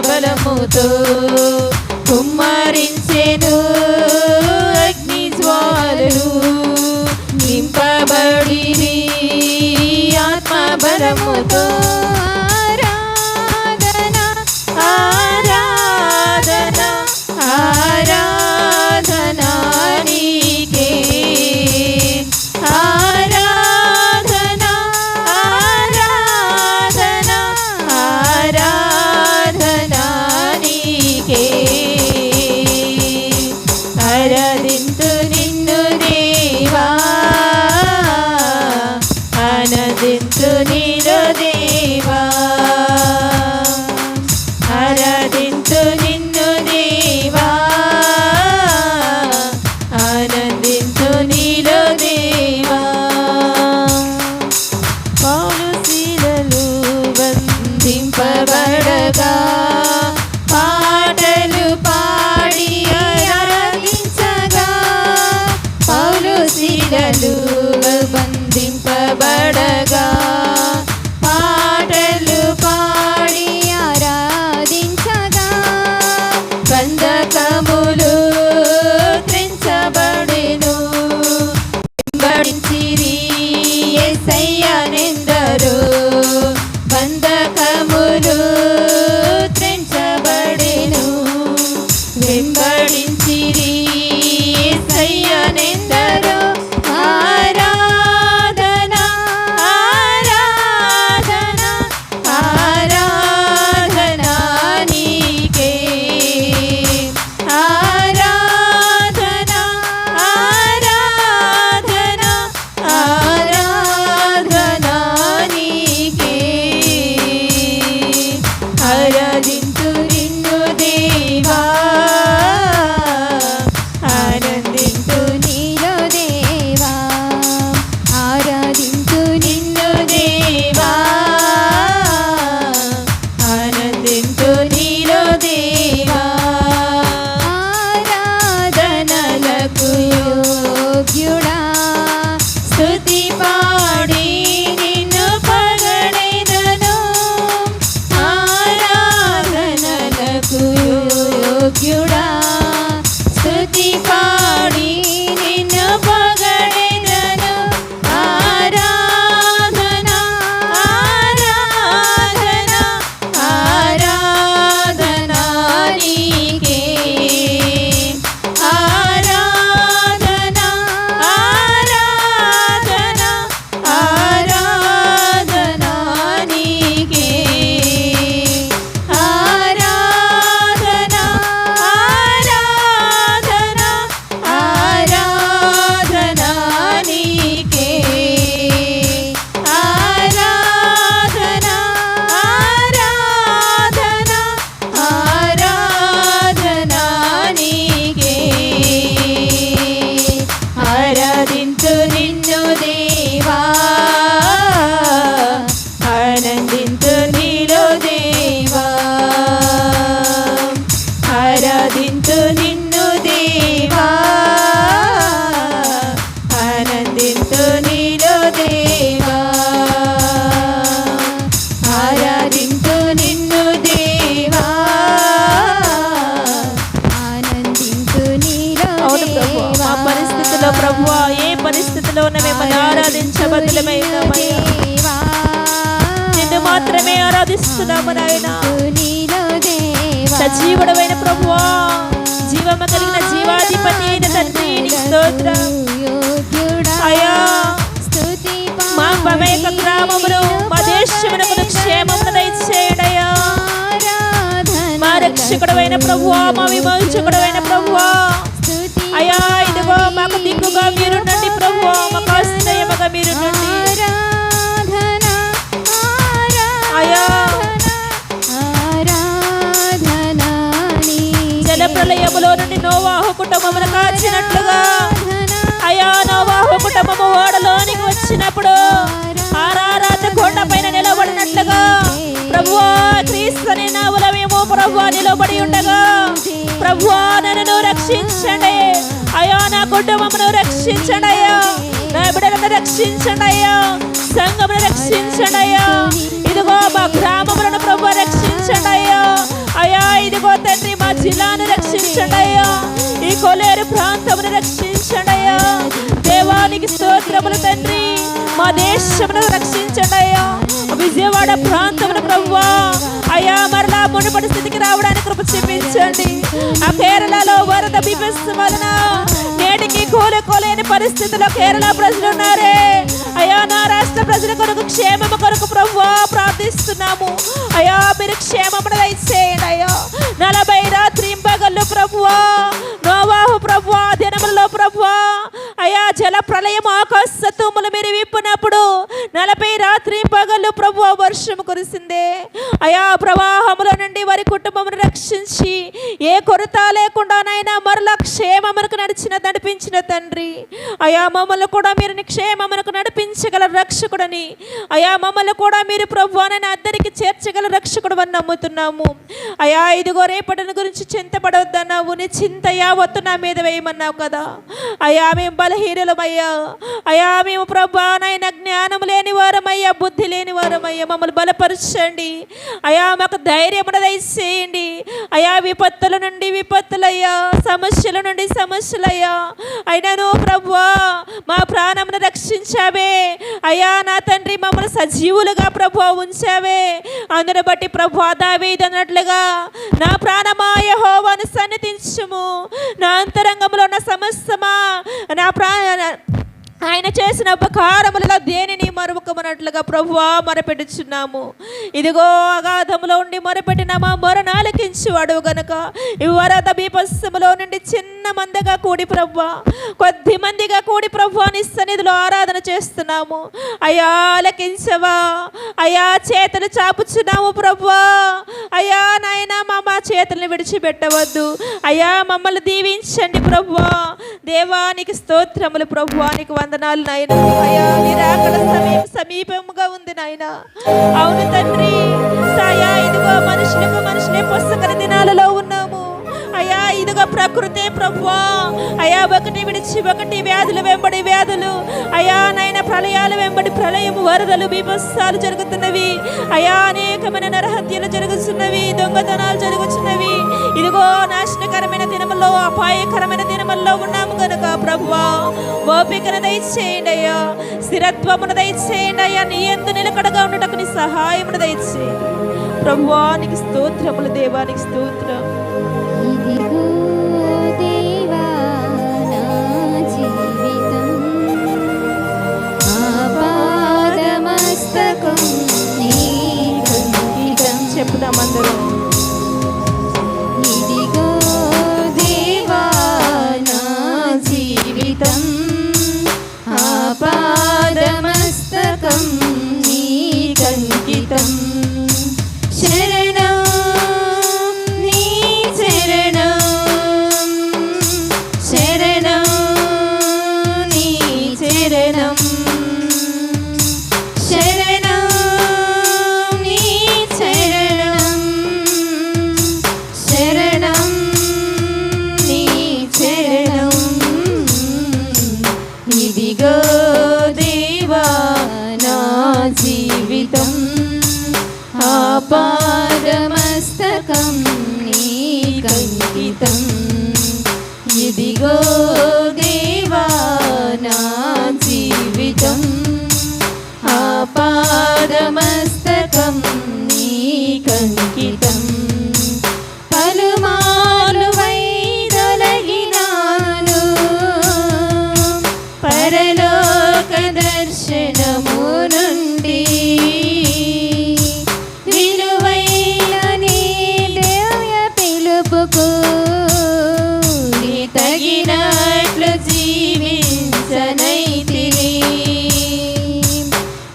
బలముతో కుమ్మరించెను అగ్ని జ్వాలలు నింపబడిరి ఆత్మ బలముతో ఆరాధన ఆరాధన నీకే ఆరాధన ఆరాధన ఆరాధన నీకే ఆరాధింతు నిన్ను దేవా ఆనందింతు నీలో దేవా ఆరాధింతు నిన్ను దేవా ఆనందింతు నీలో దేవా పౌలు శీలలు బంధింపబడగా పాటలు పాడి ఆరాధించగా పౌలు శీలలు బంధింపబడగా పాటలు పాడి ఆరాధించగా బంధకములు త్రెంచబడెను వెంబడించిరి యేసయ్యనెందరో బంధకములు త్రెంచబడెను వెంబడించిరి యేసయ్యనెందరో ఆరాధన ఆరాధన ఆరాధన నీకే ఆరాధన ఆరాధన ఆరాధన నీకే ఆరాధింతు నిన్ను దేవా ఆనందింతు నీలో దేవా ఆరాధింతు నిన్ను దేవా ఆనందింతు నీలో దేవా ఆరాధనలకు యోగ్యుడా స్తుతి పాడి నిన్ను పొగడెదను ఆరాధనలకు యోగ్యుడా స్తుతి పాడి నిన్ను పొగడెదను ఆరాధన ఆరాధన ఆరాధన నీకే ఆరాధన ఆరాధన ఆరాధన నీకే ఆరాధన ఆరాధన ఆరాధన నీకే ఆరాధన ఆరాధన ఆరాధన నీకే ఆరాధింతు నిన్ను దేవా ఆనందింతు నీలో దేవా ఆరాధింతు నిన్ను దేవా ఆనందింతు నీలో దేవా ఆరాధింతు నిన్ను దేవా ఆనందింతు నీలో అవును ప్రభు, మా పరిస్థితిలో ప్రభువా ఏ పరిస్థితిలో ఉన్న మిమ్మల్ని ఆరాధించబద్దులమై ఉన్నామయ్యా. దేవా నిన్ను మాత్రమే ఆరాధిస్తున్నాము నాయన. నీలో దేవా సజీవుడమైన ప్రభువా, జీవము కలిగిన జీవాధిపతి అయిన తండ్రి నీకు స్తోత్రం అయ్యా. మా మమేక గ్రామమును మా దేశమునకు క్షేమమును దయచేయుడయ్యా. మా రక్షకుడమైన ప్రభువా, మా విమోచకుడమైన ప్రభువా అయ్యా, ఇదిగో మాకు దిక్కుగా మీరుండండి ప్రభువా, మాకు ఆశ్రయముగా మీరుండండి అయ్యా. జల ప్రళయములో నుండి నోవాహు కుటుంబమును కాచినట్లుగా అయ్యా, నోవాహు కుటుంబము ఓడలోనికి వచ్చినప్పుడు ఆరారాధ కొండ పైన నిలబడినట్లుగా ప్రభువా క్రీస్తుని నామములో మేము ప్రభువా నిలబడి ఉండగా ప్రభువా నన్ను రక్షించండి అయ్యా, నా కుటుంబమును రక్షించండి అయ్యా, నా బిడ్డలను రక్షించండి అయ్యా, సంఘమును రక్షించండి అయ్యా, ఇదిగో మా గ్రామములను ప్రభువా రక్షించండి అయ్యా. అయ్యా జిల్లాను రక్షించండి అయ్యా, ఈ కొలేరు ప్రాంతమును రక్షించండి అయ్యా. దేవానికి స్తోత్రములు తండ్రి. మా దేశమును రక్షించండి అయ్యా, విజయవాడ ప్రాంతమును ప్రభువా అయ్యా మరలా మునుపటి స్థితికి రావడానికి కృప చూపించండి. ఆ కేరళలో వరద బీభత్సం వలన నేటికి కోలుకోలేని పరిస్థితిలో కేరళ ప్రజలు ఉన్నారే అయ్యా, నా రాష్ట్ర ప్రజల కొరకు క్షేమము కొరకు ప్రభువా ప్రార్థిస్తున్నాము అయ్యా. మీరు క్షేమమును దయచేయండి అయ్యా. 40 రాత్రింబగళ్ళు ప్రభువా నోవాహు ప్రభువా దినములలో ప్రభువా అయ్యా జల ప్రళయం ఆకాశ తుమ్ములు మీరు విప్పినప్పుడు 40 రాత్రింబగళ్ళు ప్రభువా వర్షము కురిసిందే అయ్యా. ప్రవాహముల నుండి వారి కుటుంబమును రక్షించి ఏ కొరత లేకుండానైనా మరలా క్షేమమునకు నడిపించిన తండ్రి అయ్యా. మమ్మల్ని కూడా మీరు క్షేమమునకు నడిపించగల రక్షకుడని అయ్యా, మమ్మల్ని కూడా మీరు ప్రభువానని అందరికి చేర్చగల రక్షకుడు అని నమ్ముతున్నాము అయ్యా. ఇదిగో రేపటిని గురించి చింతపడవద్దన్నావు, నీ చింత యావత్తు నా మీద వేయమన్నావు కదా అయ్యా. మేము బలహీనులమయ్యా అయ్యా, మేము ప్రభువానైనా జ్ఞానం లేని వారమయ్యా, బుద్ధి లేని వారమయ్యా. మమ్మల్ని బలపరచండి అయ్యా, మాకు ధైర్యమును దయచేయండి అయ్యా. విపత్తుల నుండి విపత్తులయ్యా, సమస్యల నుండి సమస్యలయ్యా అయినను ప్రభువా మా ప్రాణమును రక్షించావే అయ్యా. నా తండ్రి మమ్మల్ని సజీవులుగా ప్రభువా ఉంచావే, అందును బట్టి ప్రభువా దావీదు అన్నట్లుగా నా ప్రాణమా యెహోవాను సన్నిధించుము, నా అంతరంగంలో ఉన్న సమస్తమా నా ఆయన చేసిన ఉపకారములలో దేనిని మరువకమన్నట్లుగా ప్రభువా మొరపెట్టుచున్నాము. ఇదిగో అగాధములో ఉండి మొరపెట్టిన మా మొరను ఆలకించువాడు గనుక ఈ వరద బీభత్సములో నుండి చిన్న మందిగా కూడి ప్రభువా, కొద్ది మందిగా కూడి ప్రభువా నీ సన్నిధిలో ఆరాధన చేస్తున్నాము అయ్యా. ఆలకించవా అయ్యా, చేతులు చాపుచున్నాము ప్రభువా అయ్యా. నాయన మా చేతులను విడిచిపెట్టవద్దు అయ్యా, మమ్మల్ని దీవించండి ప్రభువా. దేవానికి స్తోత్రములు ప్రభువా, నీకు వందనాలు నాయన అయ్యా. నీ రాకడ సమయం సమీపముగా ఉంది నాయన. అవును తండ్రి సాయా, ఇదిగో మనుషులే పుస్తకల దినాలలో ఉన్నాము అయ్యా. ఇదిగో ప్రకృతే ప్రభువా అయ్యా, ఒకటి విడిచి ఒకటి వ్యాధులు వెంబడి వ్యాధులు అయ్యా నాయన, ప్రళయాలు వెంబడి ప్రళయము, వరదలు బీభత్సాలు జరుగుతున్నవి అయ్యా. అనేకమైన నరహత్యలు జరుగుతున్నవి, దొంగతనాలు జరుగుతున్నవి. ఇదిగో నాశనకరమైన దినముల్లో, అపాయకరమైన దినముల్లో ఉన్నాము కనుక ప్రభువా ఓపికను దయచేయండి అయ్యా, స్థిరత్వమును దయచేయండి అయ్యా. నీ యందు నిలకడగా ఉండటకు నీ సహాయమును దయచేయండి ప్రభువా. నీకు స్తోత్రములు దేవానికి స్తోత్రం. ఇదిగో దేవా నా జీవితం, ఆపాదమస్తకం నీకు అంకితం. చెప్పుదాం అందరూ. ఇదిగో దేవా నా జీవితం, ఆపాదమస్తకం నీకు అంకితం. శరణం నీ శరణం, శరణం నీ శరణం, శరణం నీ శరణం, శరణం నీ శరణం. ఇదిగో దేవా నా జీవితం, ఆపాదమస్తకం నీకు అంకితం. ఇదిగో దేవా నా జీవితం, ఆపాదమస్తకం నీకు అంకితం. పలుమార్లు వైదొలగినాను, పరలోక దర్శనము నుండి విలువైన నీ దివ్య పిలుపుకు నీ తగినట్లు జీవించనైతిని.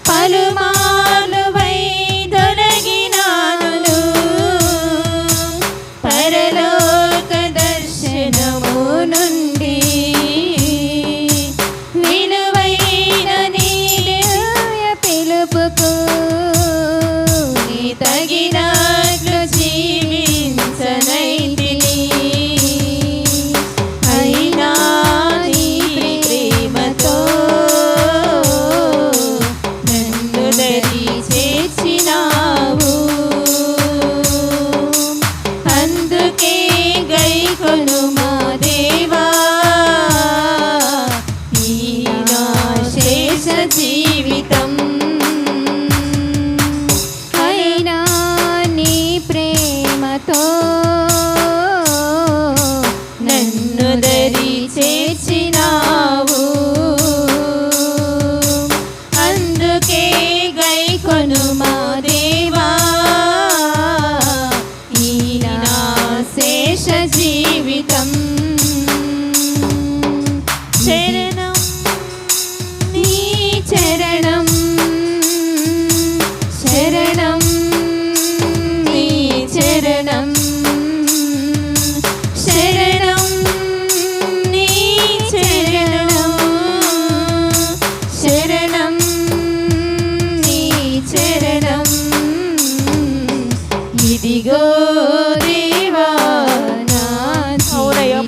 పలుమార్లు వైదొలగినాను, పరలోక దర్శనము నుండి విలువైన నీ దివ్య పిలుపుకు నీ తగినట్లు జీవించనైతిని.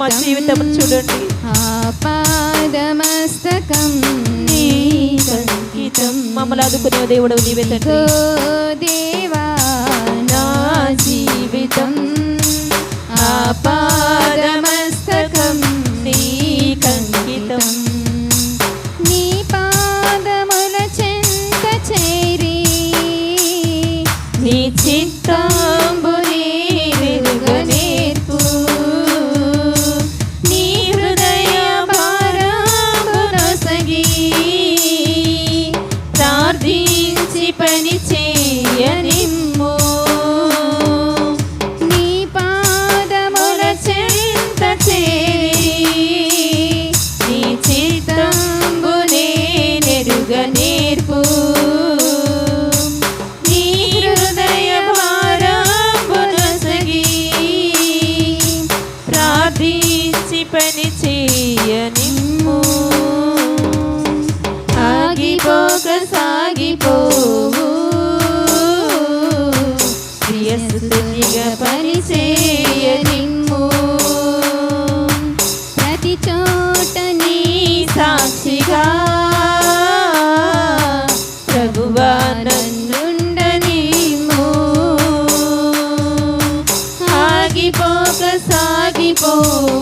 జీవితం చూడండి. ఆపాదమస్తకం నీకంకితం. మమ్మల్ని ఆదుకునే దేవుడు నీవే తండ్రి. దేవా నా జీవితం ఆపాదమస్తకం నీకంకితం. నీ పాదముల చెంత చేరి నీ చిత్తంబు నేర్పు నీ హృదయ భారమునొసగి ప్రార్థించి పని చేయనిమ్ము. నీ పాదముల చెంత చేరి నీ చిత్తంబు నేరుగ నేర్పు నీ హృదయ భారమునొసగి ప్రార్థించి పని చేయనిమ్ము. ఆగిపోక సాగిపోవు ప్రియసుతునిగా పని చేయనిమ్ము. ప్రతి చోట నీ సాక్షిగా ప్రభువా నన్నుండనిమ్ము. ఆగిపోక సాగిపోవు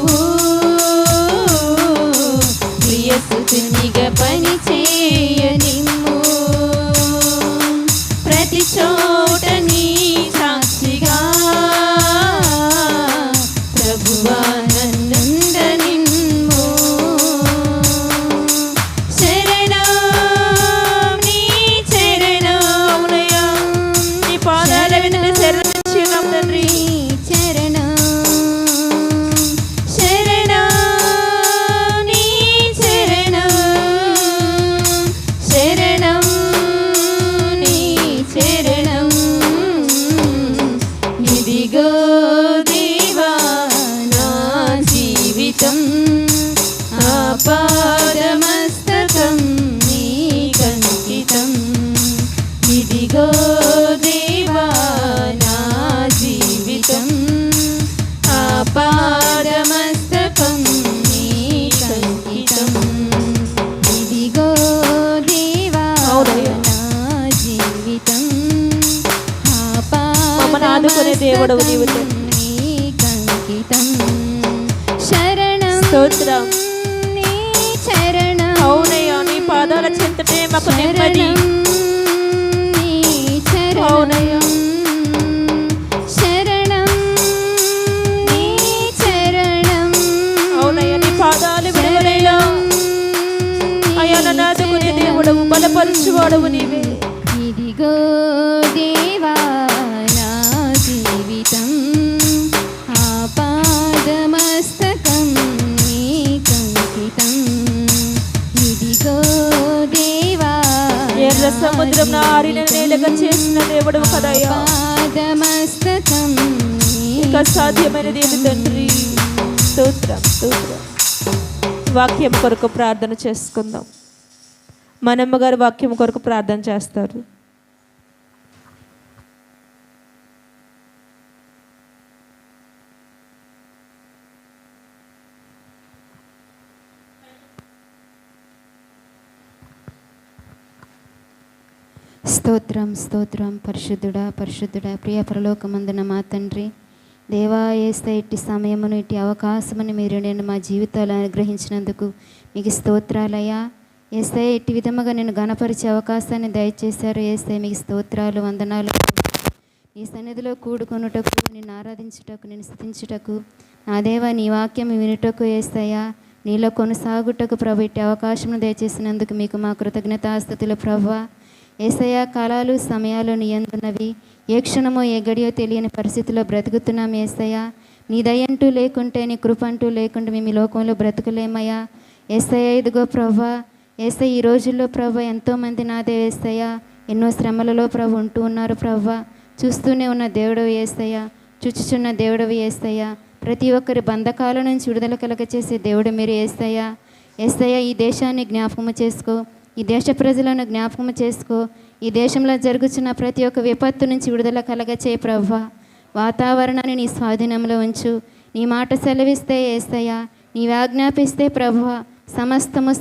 ప్రియసుతునిగా పని చేయనిమ్ము. ప్రతి చోట నీ సాక్షిగా ప్రభువా నన్నుండనిమ్ము. శరణం నీ చరణం అవునయ్యా, నీ పాదాల వెంట శరణించి ఉన్నాం తండ్రి. చరణం శరణం నీ చరణం శరణం నీ చరణం. ఇదిగో దేవా నా జీవితం ఆపాదమస్తకం నీకంకితం. ఇదిగో దేవా నా జీవితం ఆపాదమస్తకం నీకంకితం. ఇదిగో దేవా నా జీవితం మమ్మల్ని ఆదుకునే దేవుడవు నీవు తండ్రి. నీకంకితం. శరణం స్తోత్రం. నీ చరణం అవునయ్యా, నీ పాదాల చెంతటే మాకు నెమ్మది. నీ చరణం అవునయ్యా. శరణం నీ చరణం అవునయ్యా, నీ పాదాలు విడువలయ్యా. అయ్యా, నన్ను ఆదుకునే దేవుడవు, బలపరచువాడవు నీవే. ఇదిగో దేవా నా జీవితం ఆపాదమస్తకం నీకంకితం. ఇదిగో దేవా ఎర్ర సముద్రం ఆరిన నేలగా చేసిన దేవుడవు కదయ్యా. ఆపాదమస్తకం ఇంకా సాధ్యమైనది ఏమి తండ్రి. స్తోత్రం స్తోత్రం. వాక్యం కొరకు ప్రార్థన చేసుకుందాం. మనమ్మ గారు వాక్యం కొరకు ప్రార్థన చేస్తారు. స్తోత్రం స్తోత్రం. పరిశుద్ధుడా పరిశుద్ధుడా ప్రియ పరలోకమందున మా తండ్రి దేవా, ఏస్తే ఇట్టి సమయమును ఇట్టి అవకాశమును మీరు నేను మా జీవితాలు అనుగ్రహించినందుకు మీకు స్తోత్రాలయ్యా. ఏస్తే ఇట్టి విధముగా నేను గణపరిచే అవకాశాన్ని దయచేశారు. ఏస్తే మీకు స్తోత్రాలు వందనాలు. నీ సన్నిధిలో కూడుకొనుటకు, నిన్ను ఆరాధించుటకు, నిన్ను స్తుతించుటకు, నా దేవా నీ వాక్యం వినుటకు ఏస్తయ్యా, నీలో కొనసాగుటకు ప్రభు ఇట్టి అవకాశమును దయచేసినందుకు మీకు మా కృతజ్ఞతాస్తుతులు ప్రభువా. ఏసయ్యా, కాలాలు సమయాలు నీ యందున్నవి. ఏ క్షణమో ఏ గడియో తెలియని పరిస్థితిలో బ్రతుకుతున్నాం ఏసయ్యా. నీ దయంటూ లేకుంటే, నీ కృపంటూ లేకుంటే మేము ఈ లోకంలో బ్రతుకులేమయ్యా. ఏసయ్యా, ఇదిగో ప్రభా, ఏసయ్య ఈ రోజుల్లో ప్రభా ఎంతోమంది నాదే ఏసయ్యా ఎన్నో శ్రమలలో ప్రభు ఉంటూ ఉన్నారు ప్రభా. చూస్తూనే ఉన్న దేవుడవి ఏసయ్యా, చూచుచున్న దేవుడవి ఏసయ్యా, ప్రతి ఒక్కరి బంధకాల నుంచి విడుదల కలగచేసే దేవుడు మీరు ఏసయ్యా. ఏసయ్యా, ఈ దేశాన్ని జ్ఞాపకము చేసుకో, ఈ దేశ ప్రజలను జ్ఞాపకం చేసుకో. ఈ దేశంలో జరుగుతున్న ప్రతి ఒక్క విపత్తు నుంచి విడుదల కలగచే ప్రభా. వాతావరణాన్ని నీ స్వాధీనంలో ఉంచు. నీ మాట సెలవిస్తే యేసయ్యా, నీవు ఆజ్ఞాపిస్తే ప్రభువ సమస్తము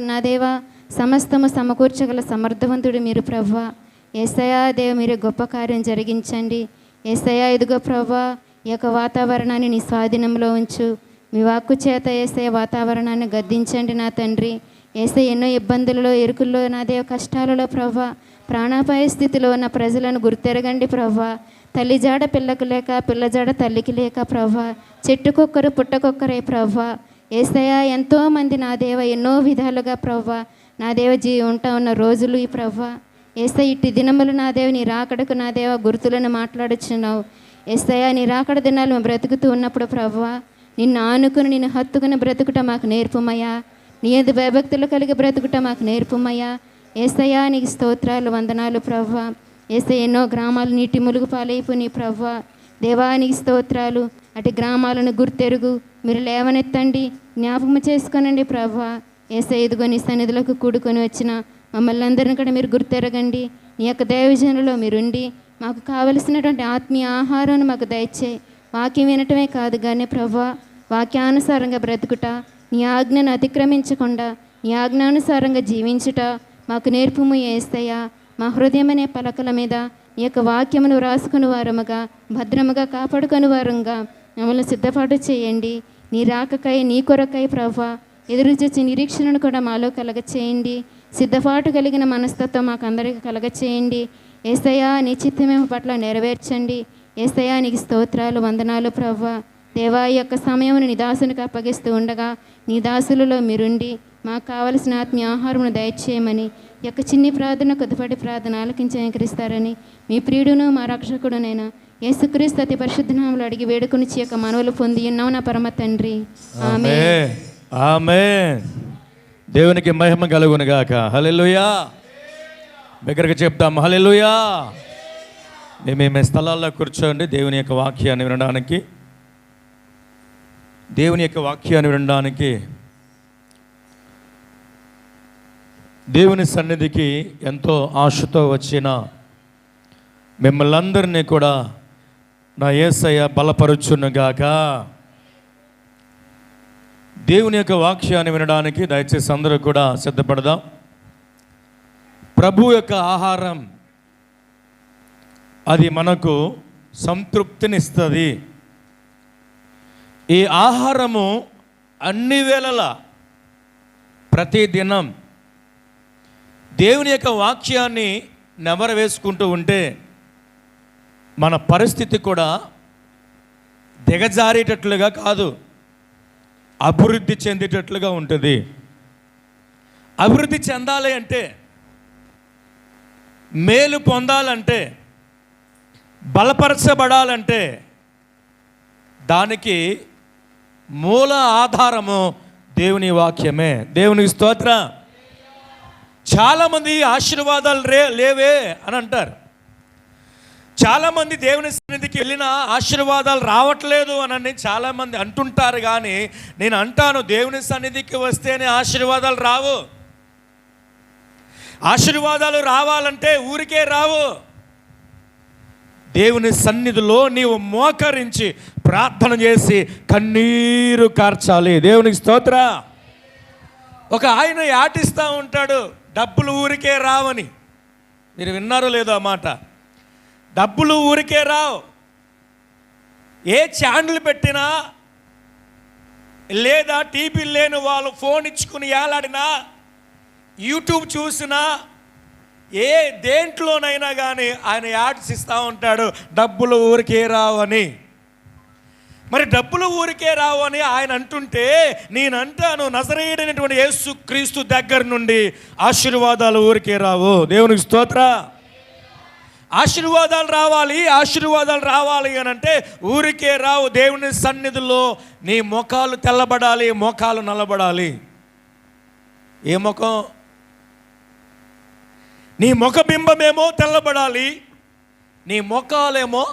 నా దేవా సమస్తము సమకూర్చగల సమర్థవంతుడు మీరు ప్రభువ. యేసయ్యా దేవ, మీరు గొప్ప కార్యం జరిగించండి. యేసయ్యా, ఇదిగో ప్రభువ, ఈ యొక్క వాతావరణాన్ని నీ స్వాధీనంలో ఉంచు. మీ వాక్కు చేత యేసయ్య వాతావరణాన్ని గద్దించండి నా తండ్రి. యేసయ్య, ఎన్నో ఇబ్బందులలో, ఇరుకుల్లో, నా దేవ కష్టాలలో ప్రభువ, ప్రాణాపాయ స్థితిలో ఉన్న ప్రజలను గుర్తెరగండి ప్రభువ. తల్లి జాడ పిల్లకు లేక, పిల్ల జాడ తల్లికి లేక ప్రభువ, చెట్టుకొక్కరు పుట్టకొక్కరే ప్రభువ. యేసయ్య, ఎంతోమంది నా దేవ ఎన్నో విధాలుగా ప్రభువ నా దేవ ఉంటా ఉన్న రోజులు ఈ ప్రభువ. యేసయ్య, ఇట్టి దినములు నా దేవ నీ రాకడకు నా దేవ గుర్తులను మాట్లాడుచున్నావు. యేసయ్య, నీ రాకడ దినాలు మేము బ్రతుకుతూ ఉన్నప్పుడు ప్రభువ, నిన్ను ఆనుకుని నిన్ను హత్తుకుని బ్రతుకుట మాకు నేర్పుమయ్యా. నీ యందు భయభక్తులు కలిగి బ్రతుకుట మాకు నేర్పుమయ్యా. యేసయ్యా, నీకు స్తోత్రాలు, వందనాలు ప్రభువ. యేసయ్య, ఎన్నో గ్రామాలు నీటి ములుగు పాలైపోయి ప్రభువ. దేవా, నీకు స్తోత్రాలు. అటు గ్రామాలను గుర్తెరుగు, మీరు లేవనెత్తండి, జ్ఞాపకం చేసుకొనండి ప్రభువ. యేసయ్య, ఇదిగో నీ సన్నిధులకు కూడుకొని వచ్చిన మమ్మల్ని అందరిని కూడా మీరు గుర్తెరగండి. నీ యొక్క దైవజనులో మీరుండి మాకు కావలసినటువంటి ఆత్మీయ ఆహారాన్ని మాకు దయచేయి. వాక్యం వినటమే కాదు కానీ ప్రభువ, వాక్యానుసారంగా బ్రతుకుట, నీ ఆజ్ఞను అతిక్రమించకుండా నీ ఆజ్ఞానుసారంగా జీవించుట మాకు నేర్పుము యేసయ్యా. మా హృదయం అనే పలకల మీద నీ యొక్క వాక్యమును రాసుకుని వారముగా, భద్రముగా కాపాడుకొని వారంగా మమ్మల్ని సిద్ధపాటు చేయండి. నీ రాకకై, నీ కొరకై ప్రభువ ఎదురు చూచి నిరీక్షణను కూడా మాలో కలగచేయండి. సిద్ధపాటు కలిగిన మనస్తత్వం మాకు అందరికీ కలగచేయండి. యేసయ్యా, నీ చిత్తమేమ పట్ల నెరవేర్చండి. యేసయ్యా, నీకు స్తోత్రాలు, వందనాలు ప్రభువ. దేవా, ఈ యొక్క సమయమును నీ దాసునికి అప్పగిస్తూ ఉండగా నీ దాసులలో మీరుండి మాకు కావలసిన ఆత్మీయ ఆహారమును దయచేయమని ఈ యొక్క చిన్ని ప్రార్థన, కొద్దిపాటి ప్రార్థన ఆలకించి అంకరిస్తారని మీ ప్రియుడును మా రక్షకుడునైనా యేసుక్రీస్తు అతి పరిశుద్ధ నామములో అడిగి వేడుకొనిచి యొక్క మనవులు పొంది ఉన్నావు నా పరమ తండ్రి. ఆమేన్. ఆమేన్. దేవునికి మహిమ కలుగును గాక. హల్లెలూయా. దగ్గరగా చెప్తాం హల్లెలూయా. మేము స్థలాల్లో కూర్చోండి. దేవుని యొక్క వాక్యాన్ని వినడానికి, దేవుని యొక్క వాక్యాన్ని వినడానికి దేవుని సన్నిధికి ఎంతో ఆశతో వచ్చిన మిమ్మల్ని అందరినీ కూడా నా యేసయ్య బలపరుచునుగాక. దేవుని యొక్క వాక్యాన్ని వినడానికి దయచేసి అందరూ కూడా సిద్ధపడదాం. ప్రభు యొక్క ఆహారం అది మనకు సంతృప్తినిస్తుంది. ఈ ఆహారము అన్ని వేళలా, ప్రతిదినం దేవుని యొక్క వాక్యాన్ని నెమరు వేసుకుంటూ ఉంటే మన పరిస్థితి కూడా దిగజారేటట్లుగా కాదు, అభివృద్ధి చెందేటట్లుగా ఉంటుంది. అభివృద్ధి చెందాలి అంటే, మేలు పొందాలంటే, బలపరచబడాలంటే దానికి మూల ఆధారము దేవుని వాక్యమే. దేవునికి స్తోత్రం. చాలామంది ఆశీర్వాదాలు లేవే అని అంటారు. చాలామంది దేవుని సన్నిధికి వెళ్ళిన ఆశీర్వాదాలు రావట్లేదు అని చాలామంది అంటుంటారు. కానీ నేను అంటాను, దేవుని సన్నిధికి వస్తేనే ఆశీర్వాదాలు రావు. ఆశీర్వాదాలు రావాలంటే ఊరికే రావు. దేవుని సన్నిధిలో నీవు మోకరించి ప్రార్థన చేసి కన్నీరు కార్చాలి. దేవునికి స్తోత్ర. ఒక ఆయన యాటిస్తూ ఉంటాడు, డబ్బులు ఊరికే రావని. మీరు విన్నారో లేదో ఆ మాట? డబ్బులు ఊరికే రావు. ఏ ఛానల్ పెట్టినా, లేదా టీవీ లేని వాళ్ళు ఫోన్ ఇచ్చుకుని ఏలాడినా, యూట్యూబ్ చూసినా, ఏ దేంట్లోనైనా కానీ ఆయన యాడ్స్ ఇస్తూ ఉంటాడు, డబ్బులు ఊరికే రావు అని. మరి డబ్బులు ఊరికే రావు అని ఆయన అంటుంటే, నేను అంటాను, నజరేయుడైనటువంటి యేసు క్రీస్తు దగ్గర నుండి ఆశీర్వాదాలు ఊరికే రావు. దేవునికి స్తోత్ర. ఆశీర్వాదాలు రావాలి అని అంటే ఊరికే రావు. దేవుని సన్నిధిలో నీ ముఖాలు తెల్లబడాలి, ముఖాలు నల్లబడాలి. ఏ ముఖం? నీ ముఖబింబమేమో తెల్లబడాలి, నీ ముఖాలేమో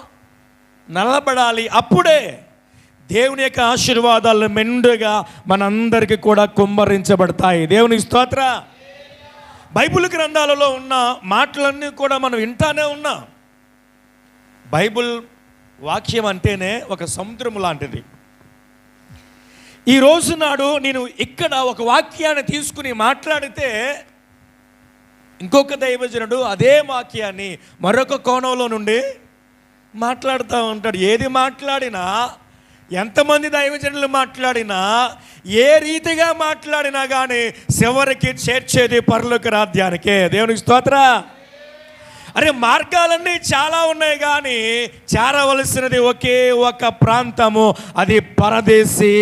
నల్లబడాలి. అప్పుడే దేవుని యొక్క ఆశీర్వాదాలు మెండుగా మనందరికీ కూడా కుమ్మరించబడతాయి. దేవునికి స్తోత్ర. బైబిల్ గ్రంథాలలో ఉన్న మాటలన్నీ కూడా మనం వింటానే ఉన్నాం. బైబిల్ వాక్యం అంటేనే ఒక సముద్రం లాంటిది. ఈ రోజు నాడు నేను ఇక్కడ ఒక వాక్యాన్ని తీసుకుని మాట్లాడితే ఇంకొక దైవజనుడు అదే వాక్యాన్ని మరొక కోణంలో నుండి మాట్లాడుతూ ఉంటాడు. ఏది మాట్లాడినా, ఎంతమంది దైవజనులు మాట్లాడినా, ఏ రీతిగా మాట్లాడినా కానీ చివరికి చేర్చేది పరలోక రాజ్యానికే. దేవునికి స్తోత్ర. అరే మార్గాలన్నీ చాలా ఉన్నాయి కానీ చేరవలసినది ఒకే ఒక ప్రాంతము, అది పరదేశి.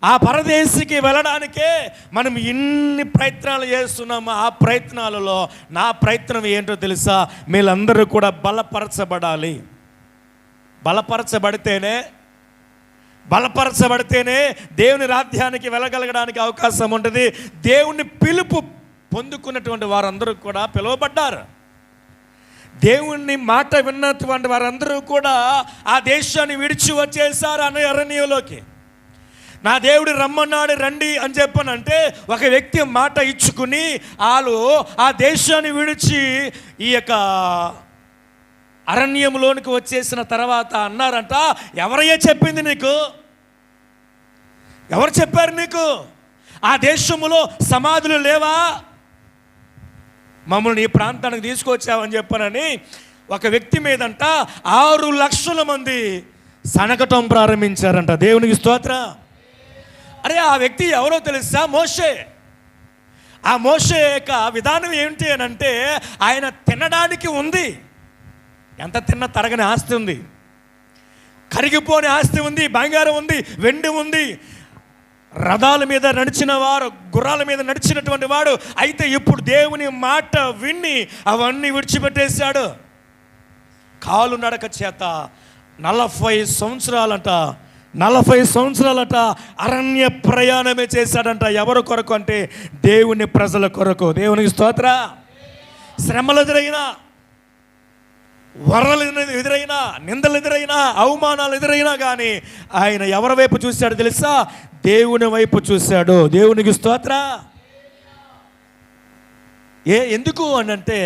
ఆ పరదేశికి వెళ్ళడానికే మనం ఇన్ని ప్రయత్నాలు చేస్తున్నాము. ఆ ప్రయత్నాలలో నా ప్రయత్నం ఏంటో తెలుసా? మీరందరూ కూడా బలపరచబడాలి. బలపరచబడితేనే దేవుని రాజ్యానికి వెళ్ళగలగడానికి అవకాశం ఉంటుంది. దేవుని పిలుపు పొందుకున్నటువంటి వారందరూ కూడా పిలువబడ్డారు. దేవుని మాట విన్నటువంటి వారందరూ కూడా ఆ దేశాన్ని విడిచి వచ్చేసారు అనే అరణ్యంలోకి. నా దేవుడు రమ్మన్నాడు రండి అని చెప్పనంటే ఒక వ్యక్తి మాట ఇచ్చుకుని వాళ్ళు ఆ దేశాన్ని విడిచి ఈ యొక్క అరణ్యంలోనికి వచ్చేసిన తర్వాత అన్నారంట, ఎవరయ్యా చెప్పింది నీకు? ఎవరు చెప్పారు నీకు? ఆ దేశంలో సమాధులు లేవా? మమ్మల్ని ఈ ప్రాంతానికి తీసుకొచ్చావని చెప్పనని ఒక వ్యక్తి మీదంట 6 లక్షల మంది సనకటం ప్రారంభించారంట. దేవునికి స్తోత్ర. అరే ఆ వ్యక్తి ఎవరో తెలుసా? మోషే. ఆ మోషే యొక్క విధానం ఏమిటి అని అంటే, ఆయన తినడానికి ఉంది, ఎంత తిన్నా తరగని ఆస్తి ఉంది, కరిగిపోని ఆస్తి ఉంది, బంగారం ఉంది, వెండి ఉంది, రథాల మీద నడిచిన వారు, గుర్రాల మీద నడిచినటువంటి వాడు. అయితే ఇప్పుడు దేవుని మాట విని అవన్నీ విడిచిపెట్టేశాడు. కాలు నడక చేత 40 సంవత్సరాలట అరణ్య ప్రయాణమే చేశాడంట. ఎవరి కొరకు అంటే దేవుని ప్రజల కొరకు. దేవునికి స్తోత్ర. శ్రమలు ఎదురైనా, వరలు ఎదురైనా, నిందలు ఎదురైనా, అవమానాలు ఎదురైనా కానీ ఆయన ఎవరి వైపు చూశాడు తెలుసా? దేవుని వైపు చూశాడు. దేవునికి స్తోత్ర. ఎందుకు అని అంటే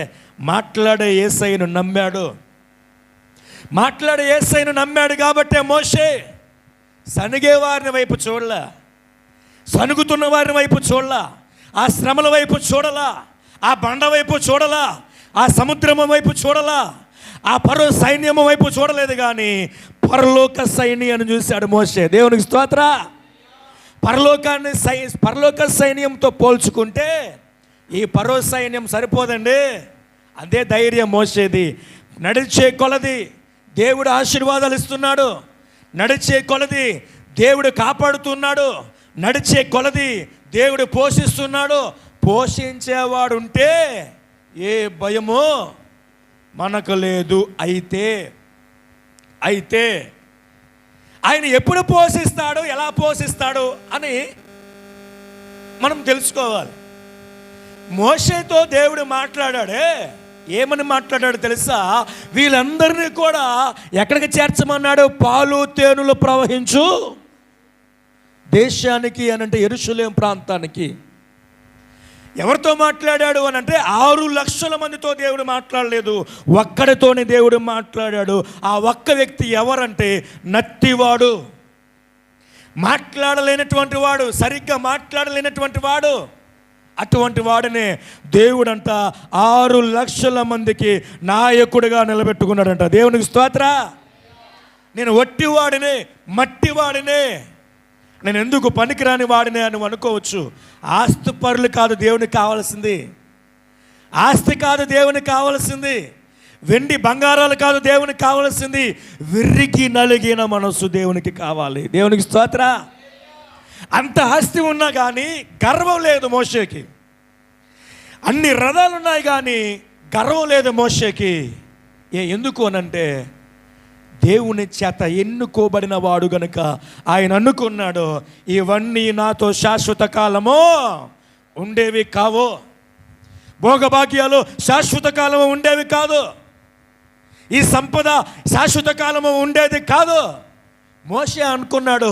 మాట్లాడే యేసయ్యను నమ్మాడు కాబట్టే మోషే సనిగే వారిని వైపు చూడలా, సనుగుతున్న వారిని వైపు చూడలా, ఆ శ్రమల వైపు చూడలా, ఆ బండ వైపు చూడలా, ఆ సముద్రము వైపు చూడలా, ఆ పరో సైన్యము వైపు చూడలేదు కానీ పరలోక సైన్యాన్ని చూశాడు మోషే. దేవునికి స్తోత్ర. పరలోక సైన్యంతో పోల్చుకుంటే ఈ పరో సైన్యం సరిపోదండి. అదే ధైర్యం మోషేది. నడిచే కొలది దేవుడు ఆశీర్వాదాలు ఇస్తున్నాడు, నడిచే కొలది దేవుడు కాపాడుతున్నాడు, నడిచే కొలది దేవుడు పోషిస్తున్నాడు. పోషించేవాడు ఉంటే ఏ భయమో మనకు లేదు. అయితే ఆయన ఎప్పుడు పోషిస్తాడు, ఎలా పోషిస్తాడు అని మనం తెలుసుకోవాలి. మోషేతో దేవుడు మాట్లాడాడే, ఏమని మాట్లాడాడు తెలుసా? వీళ్ళందరినీ కూడా ఎక్కడికి చేర్చమన్నాడు? పాలు తేనెలు ప్రవహించు దేశానికి అని అంటే యెరూషలేము ప్రాంతానికి. ఎవరితో మాట్లాడాడు అని అంటే 6 లక్షల మందితో దేవుడు మాట్లాడలేదు, ఒక్కడితోనే దేవుడు మాట్లాడాడు. ఆ ఒక్క వ్యక్తి ఎవరంటే నత్తివాడు, మాట్లాడలేనటువంటి వాడు, సరిగ్గా మాట్లాడలేనటువంటి వాడు. అటువంటి వాడినే దేవుడంట 6 లక్షల మందికి నాయకుడిగా నిలబెట్టుకున్నాడంట. దేవునికి స్తోత్ర. నేను వట్టివాడినే, మట్టివాడినే, నేను ఎందుకు పనికిరాని వాడినే అని అనుకోవచ్చు. ఆస్తి పరులు కాదు దేవునికి కావాల్సింది, ఆస్తి కాదు దేవునికి కావాల్సింది, వెండి బంగారాలు కాదు దేవునికి కావాల్సింది, విర్రికి నలిగిన మనస్సు దేవునికి కావాలి. దేవునికి స్తోత్ర. అంత ఆస్తి ఉన్నా కానీ గర్వం లేదు మోషేకి, అన్ని రథాలు ఉన్నాయి కానీ గర్వం లేదు మోషేకి. ఎందుకు అనంటే దేవుని చేత ఎన్నుకోబడిన వాడు గనుక ఆయన అనుకున్నాడు, ఇవన్నీ నాతో శాశ్వత కాలము ఉండేవి కావు, భోగభాగ్యాలు శాశ్వత కాలము ఉండేవి కాదు, ఈ సంపద శాశ్వత కాలము ఉండేది కాదు. మోషే అనుకున్నాడు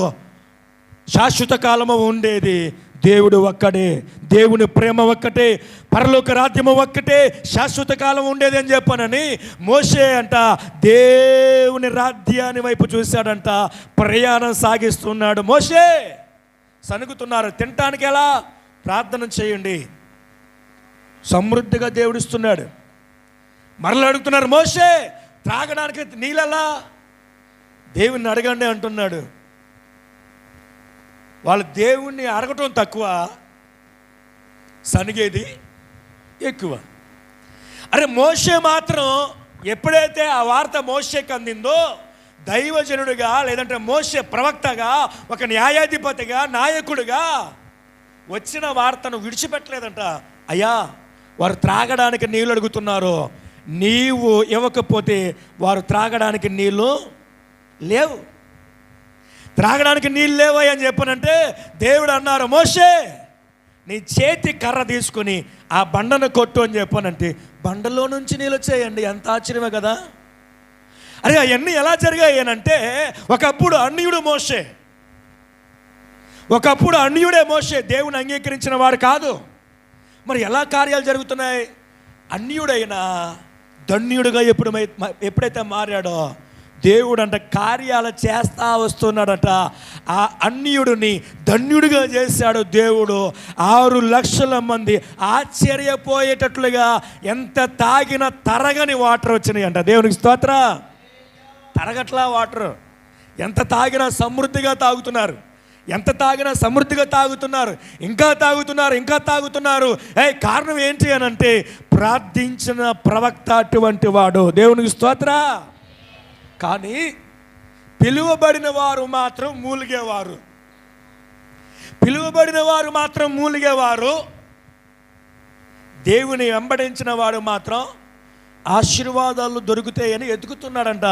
శాశ్వత కాలము ఉండేది దేవుడు ఒక్కడే, దేవుని ప్రేమ ఒక్కటే, పరలోక రాజ్యము ఒక్కటే, శాశ్వత కాలం ఉండేది అని చెప్పానని మోషే అంట దేవుని రాజ్యాన్ని వైపు చూశాడంట, ప్రయాణం సాగిస్తున్నాడు. మోషే సనుగుతున్నారు. తినటానికి ఎలా? ప్రార్థన చేయండి, సమృద్ధిగా దేవుడిస్తున్నాడు. మరలా అడుగుతున్నారు, మోషే త్రాగడానికి నీళ్ళలా? దేవుణ్ణి అడగండి అంటున్నాడు. వాళ్ళు దేవుణ్ణి అడగటం తక్కువ, సనిగేది ఎక్కువ. అరే మోషే మాత్రం ఎప్పుడైతే ఆ వార్త మోషేకి అందిందో, దైవజనుడిగా లేదంటే మోషే ప్రవక్తగా, ఒక న్యాయాధిపతిగా, నాయకుడిగా వచ్చిన వార్తను విడిచిపెట్టలేదంట. అయ్యా, వారు త్రాగడానికి నీళ్ళు అడుగుతున్నారు, నీవు ఇవ్వకపోతే వారు త్రాగడానికి నీళ్ళు లేవు, త్రాగడానికి నీళ్ళు లేవు అని చెప్పనంటే దేవుడు అన్నారు, మోషే నీ చేతి కర్ర తీసుకుని ఆ బండను కొట్టు అని చెప్పానంటే బండలో నుంచి నీళ్ళు వచ్చాయండి. ఎంత ఆశ్చర్యమే కదా. అరే అవన్నీ ఎలా జరిగాయనంటే, ఒకప్పుడు అన్యుడు మోషే, ఒకప్పుడు అన్యుడే మోషే, దేవుని అంగీకరించిన వాడు కాదు. మరి ఎలా కార్యాలు జరుగుతున్నాయి? అన్యుడైనా ధన్యుడిగా ఎప్పుడైతే మారాడో దేవుడు అంట కార్యాలు చేస్తా వస్తున్నాడట. ఆ అన్యుడిని ధన్యుడిగా చేశాడు దేవుడు. 6 లక్షల మంది ఆశ్చర్యపోయేటట్లుగా ఎంత తాగినా తరగని వాటర్ వచ్చినాయి అంట. దేవునికి స్తోత్ర. తరగట్లా వాటర్, ఎంత తాగినా సమృద్ధిగా తాగుతున్నారు, ఎంత తాగినా సమృద్ధిగా తాగుతున్నారు, ఇంకా తాగుతున్నారు, ఇంకా తాగుతున్నారు. కారణం ఏంటి అని అంటే, ప్రార్థించిన ప్రవక్త అటువంటి వాడు. దేవునికి స్తోత్ర. కానీ పిలువబడిన వారు మాత్రం మూలిగేవారు, పిలువబడిన వారు మాత్రం మూలిగేవారు. దేవుని వెంబడించిన వాడు మాత్రం ఆశీర్వాదాలు దొరుకుతాయని ఎదుగుతున్నాడంట.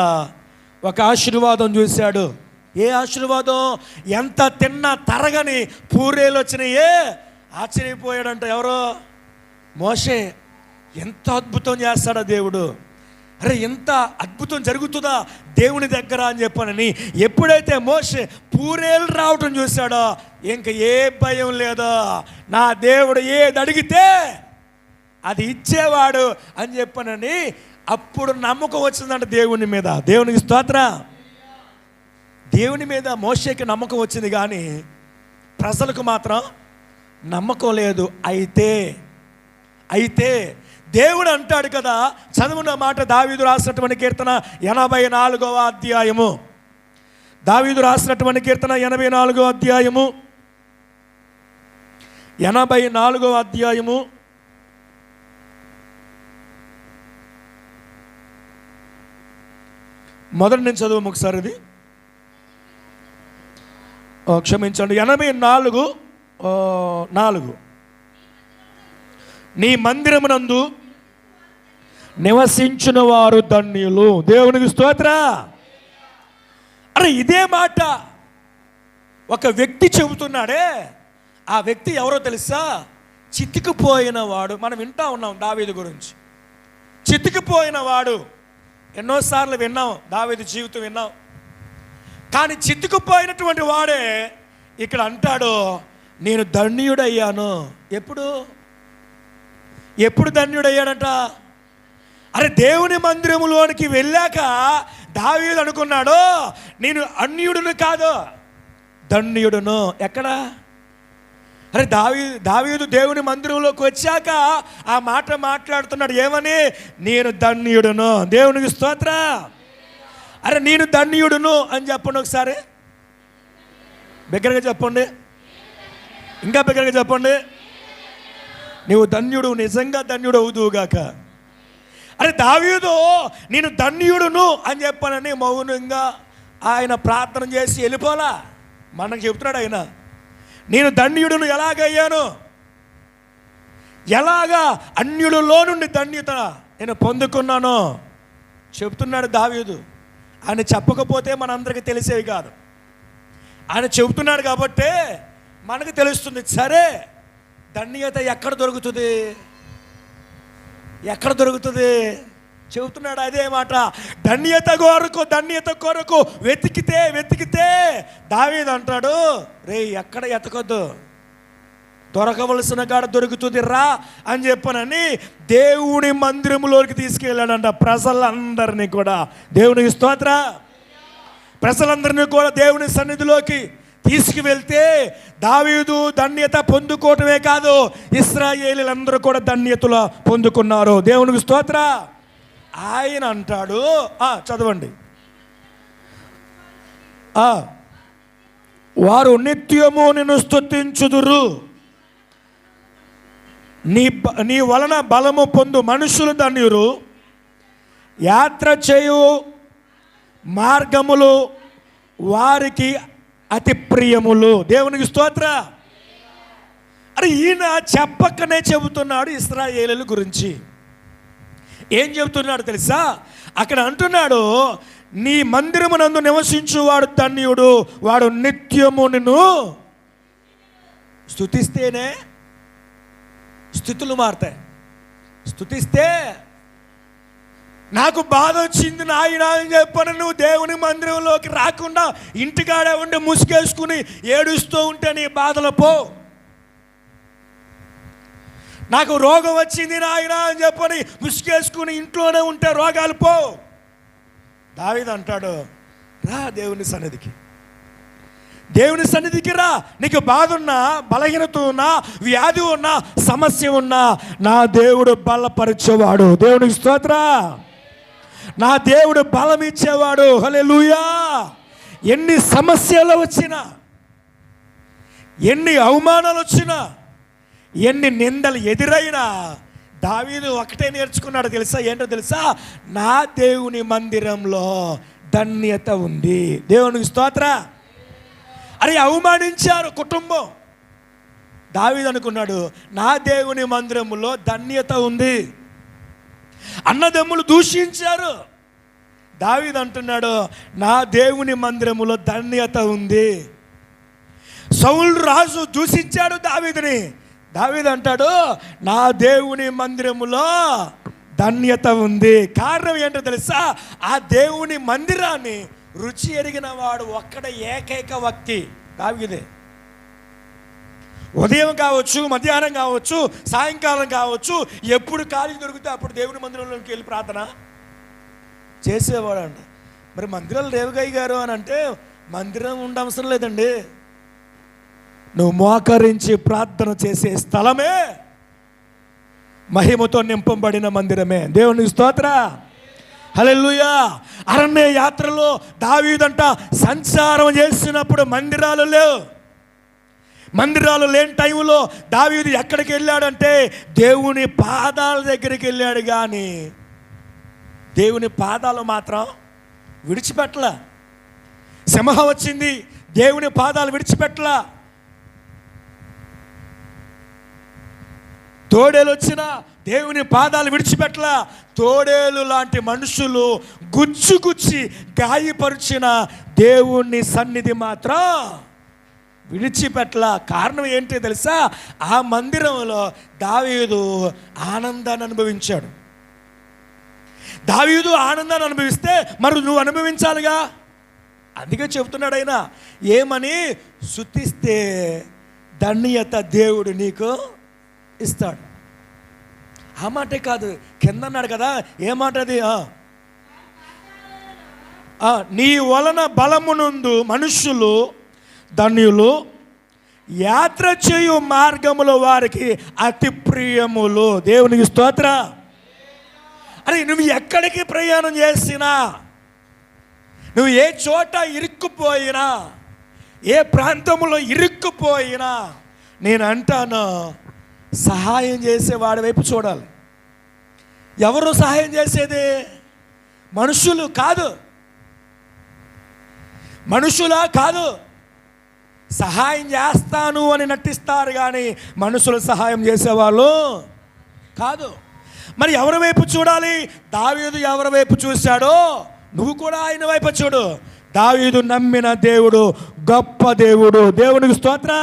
ఒక ఆశీర్వాదం చూశాడు. ఏ ఆశీర్వాదం? ఎంత తిన్నా తరగని పూరేలు వచ్చినాయే. ఆశ్చర్యపోయాడంట. ఎవరో? మోషే. ఎంత అద్భుతం చేస్తాడా దేవుడు. అరే ఎంత అద్భుతం జరుగుతుందా దేవుని దగ్గర అని చెప్పానని ఎప్పుడైతే మోషే పూరేలు రావటం చూశాడో ఇంక ఏ భయం లేదో, నా దేవుడు ఏది అడిగితే అది ఇచ్చేవాడు అని చెప్పానని అప్పుడు నమ్మకం వచ్చిందంట దేవుని మీద. దేవునికి స్తోత్ర. దేవుని మీద మోషేకి నమ్మకం వచ్చింది, కానీ ప్రజలకు మాత్రం నమ్మకం లేదు. అయితే దేవుడు అంటాడు కదా, చదువున్న మాట దావీదు రాసినటువంటి కీర్తన 84వ అధ్యాయము. దావీదు రాసినటువంటి కీర్తన 84వ అధ్యాయము, 84వ అధ్యాయము మొదటి నుంచి చదువు ఒకసారి. ఇది క్షమించండి, 84:4. నీ మందిరమునందు నివసించిన వారు ధన్యులు. దేవునికి స్తోత్ర. అరే ఇదే మాట ఒక వ్యక్తి చెబుతున్నాడే. ఆ వ్యక్తి ఎవరో తెలుసా? చితికిపోయిన వాడు. మనం వింటా ఉన్నాం దావీదు గురించి. చితికిపోయిన వాడు ఎన్నోసార్లు విన్నాం, దావీదు జీవితం విన్నాం. కానీ చితికిపోయినటువంటి వాడే ఇక్కడ అంటాడు, నేను ధన్యుడయ్యాను. ఎప్పుడు ధన్యుడయ్యాడంట? అరే దేవుని మందిరములోనికి వెళ్ళాక దావీదు అనుకున్నాడు, నేను అన్యుడును కాదు, ధన్యుడును. ఎక్కడ? అరే దావీదు దేవుని మందిరంలోకి వచ్చాక ఆ మాట మాట్లాడుతున్నాడు. ఏమని? నేను ధన్యుడును. దేవునికి స్తోత్ర. అరే నేను ధన్యుడును అని చెప్పండి ఒకసారి, బిగ్గరగా చెప్పండి, ఇంకా బిగ్గరగా చెప్పండి. నీవు ధన్యుడు, నిజంగా ధన్యుడు అవుదువుగాక. అరే దావీదు నేను ధన్యుడును అని చెప్పానని మౌనంగా ఆయన ప్రార్థన చేసి వెళ్ళిపోలా. మనకు చెప్తున్నాడు ఆయన, నేను ధన్యుడును ఎలాగయ్యాను, ఎలాగా అన్యుడిలో నుండి ధన్యత నేను పొందుకున్నాను చెప్తున్నాడు దావీదు. ఆయన చెప్పకపోతే మనందరికీ తెలిసేవి కాదు. ఆయన చెబుతున్నాడు కాబట్టే మనకు తెలుస్తుంది. సరే, ధన్యత ఎక్కడ దొరుకుతుంది? ఎక్కడ దొరుకుతుంది చెబుతున్నాడు అదే మాట. ధన్యత కొరకు వెతికితే దావీదు అంటాడు, రే ఎక్కడ ఎతకొద్దు, దొరకవలసిన కాడ దొరుకుతుంది రా అని చెప్పనని దేవుని మందిరంలోకి తీసుకెళ్ళాడంట ప్రజలందరినీ కూడా. దేవునికి స్తోత్ర. ప్రజలందరినీ కూడా దేవుని సన్నిధిలోకి తీసుకువెళ్తే దావీదు ధన్యత పొందుకోవటమే కాదు, ఇశ్రాయేలీలందరూ కూడా ధన్యతలు పొందుకున్నారు. దేవునికి స్తోత్ర. ఆయన అంటాడు, చదవండి, వారు నిత్యము నిన్ను స్తుతించుదురు, నీ వలన బలము పొందు మనుషులు ధన్యురు, యాత్ర చేయు మార్గములు వారికి అతి ప్రియములు. దేవునికి స్తోత్ర. అరే ఈయన చెప్పకనే చెబుతున్నాడు ఇశ్రాయేలీల గురించి. ఏం చెబుతున్నాడు తెలుసా? అక్కడ అంటున్నాడు, నీ మందిరమునందు నివసించువాడు ధన్యుడు, వాడు నిత్యము నిన్ను స్తుతిస్తేనే స్థితులు మారుతాయి. స్తుతిస్తే నాకు బాధ వచ్చింది నాయనా అని చెప్పను, నువ్వు దేవుని మందిరంలోకి రాకుండా ఇంటికాడే ఉండి ముసుగేసుకుని ఏడుస్తూ ఉంటే నీ బాధలు పో. నాకు రోగం వచ్చింది నాయనా అని చెప్పని ముసుగేసుకుని ఇంట్లోనే ఉంటే రోగాలు పో. దావీదు అంటాడు, రా దేవుని సన్నిధికి, దేవుని సన్నిధికి రా. నీకు బాధ ఉన్నా, బలహీనత ఉన్నా, వ్యాధి ఉన్నా, సమస్య ఉన్నా, నా దేవుడు బలపరిచేవాడు. దేవునికి స్తోత్ర. నా దేవుడు బలం ఇచ్చేవాడు. హల్లెలూయా. ఎన్ని సమస్యలు వచ్చినా, ఎన్ని అవమానాలు వచ్చినా, ఎన్ని నిందలు ఎదురైనా దావీదు ఒకటే నేర్చుకున్నాడు తెలుసా? ఏంటో తెలుసా? నా దేవుని మందిరంలో ధన్యత ఉంది. దేవునికి స్తోత్ర. అరే అవమానించారు కుటుంబం, దావీదు అనుకున్నాడు నా దేవుని మందిరంలో ధన్యత ఉంది. అన్నదమ్ములు దూషించారు, దావీదు అంటున్నాడు నా దేవుని మందిరములో ధన్యత ఉంది. సౌలు రాజు దూషించాడు దావీదుని, దావీదు అంటాడు నా దేవుని మందిరములో ధన్యత ఉంది. కారణం ఏంటో తెలుసా? ఆ దేవుని మందిరాన్ని రుచి ఎరిగిన వాడు ఒక్కడ ఏకైక వ్యక్తి దావీదే. ఉదయం కావచ్చు, మధ్యాహ్నం కావచ్చు, సాయంకాలం కావచ్చు, ఎప్పుడు ఖాళీ దొరికితే అప్పుడు దేవుని మందిరంలోకి వెళ్ళి ప్రార్థన చేసేవాడు అంట. మరి మందిరాలు రేవుగయ్య గారు అని అంటే మందిరం ఉండవసరం లేదండి, నువ్వు మోకరించి ప్రార్థన చేసే స్థలమే మహిమతో నింపబడిన మందిరమే. దేవునికి స్తోత్ర. హల్లెలూయా. అరణ్య యాత్రలో దావీదంట సంచారం చేసినప్పుడు మందిరాలు లేవు. మందిరాలు లేని టైంలో దావీదు ఎక్కడికి వెళ్ళాడంటే దేవుని పాదాల దగ్గరికి వెళ్ళాడు, కానీ దేవుని పాదాలు మాత్రం విడిచిపెట్టలా. సింహం వచ్చింది, దేవుని పాదాలు విడిచిపెట్టలా. తోడేలు వచ్చినా దేవుని పాదాలు విడిచిపెట్టలా. తోడేలు లాంటి మనుషులు గుచ్చి గాయపరిచిన దేవుని సన్నిధి మాత్రం విడిచిపెట్టలా. కారణం ఏంటి తెలుసా? ఆ మందిరంలో దావీదు ఆనందాన్ని అనుభవించాడు. దావీదు ఆనందాన్ని అనుభవిస్తే మరి నువ్వు అనుభవించాలిగా. అందుకే చెప్తున్నాడు ఆయన ఏమని, స్తుతిస్తే ధన్యత దేవుడు నీకు ఇస్తాడు. ఆ మాటే కాదు, కింద అన్నాడు కదా, ఏ మాట అది? నీ వలన బలమునందు మనుషులు ధన్యులు, యాత్ర చేయు మార్గములు వారికి అతి ప్రియములు. దేవునికి స్తోత్ర. అరే నువ్వు ఎక్కడికి ప్రయాణం చేసినా, నువ్వు ఏ చోట ఇరుక్కుపోయినా, ఏ ప్రాంతంలో ఇరుక్కుపోయినా, నేను అంటాను సహాయం చేసేవాడి వైపు చూడాలి. ఎవరు సహాయం చేసేది? మనుషులు కాదు, మనుషులా కాదు. సహాయం చేస్తాను అని నటిస్తారు కానీ మనుషులు సహాయం చేసేవాళ్ళు కాదు. మరి ఎవరి వైపు చూడాలి? దావీదు ఎవరి వైపు చూశాడో నువ్వు కూడా ఆయన వైపు చూడు. దావీదు నమ్మిన దేవుడు గొప్ప దేవుడు. దేవునికి స్తోత్ర.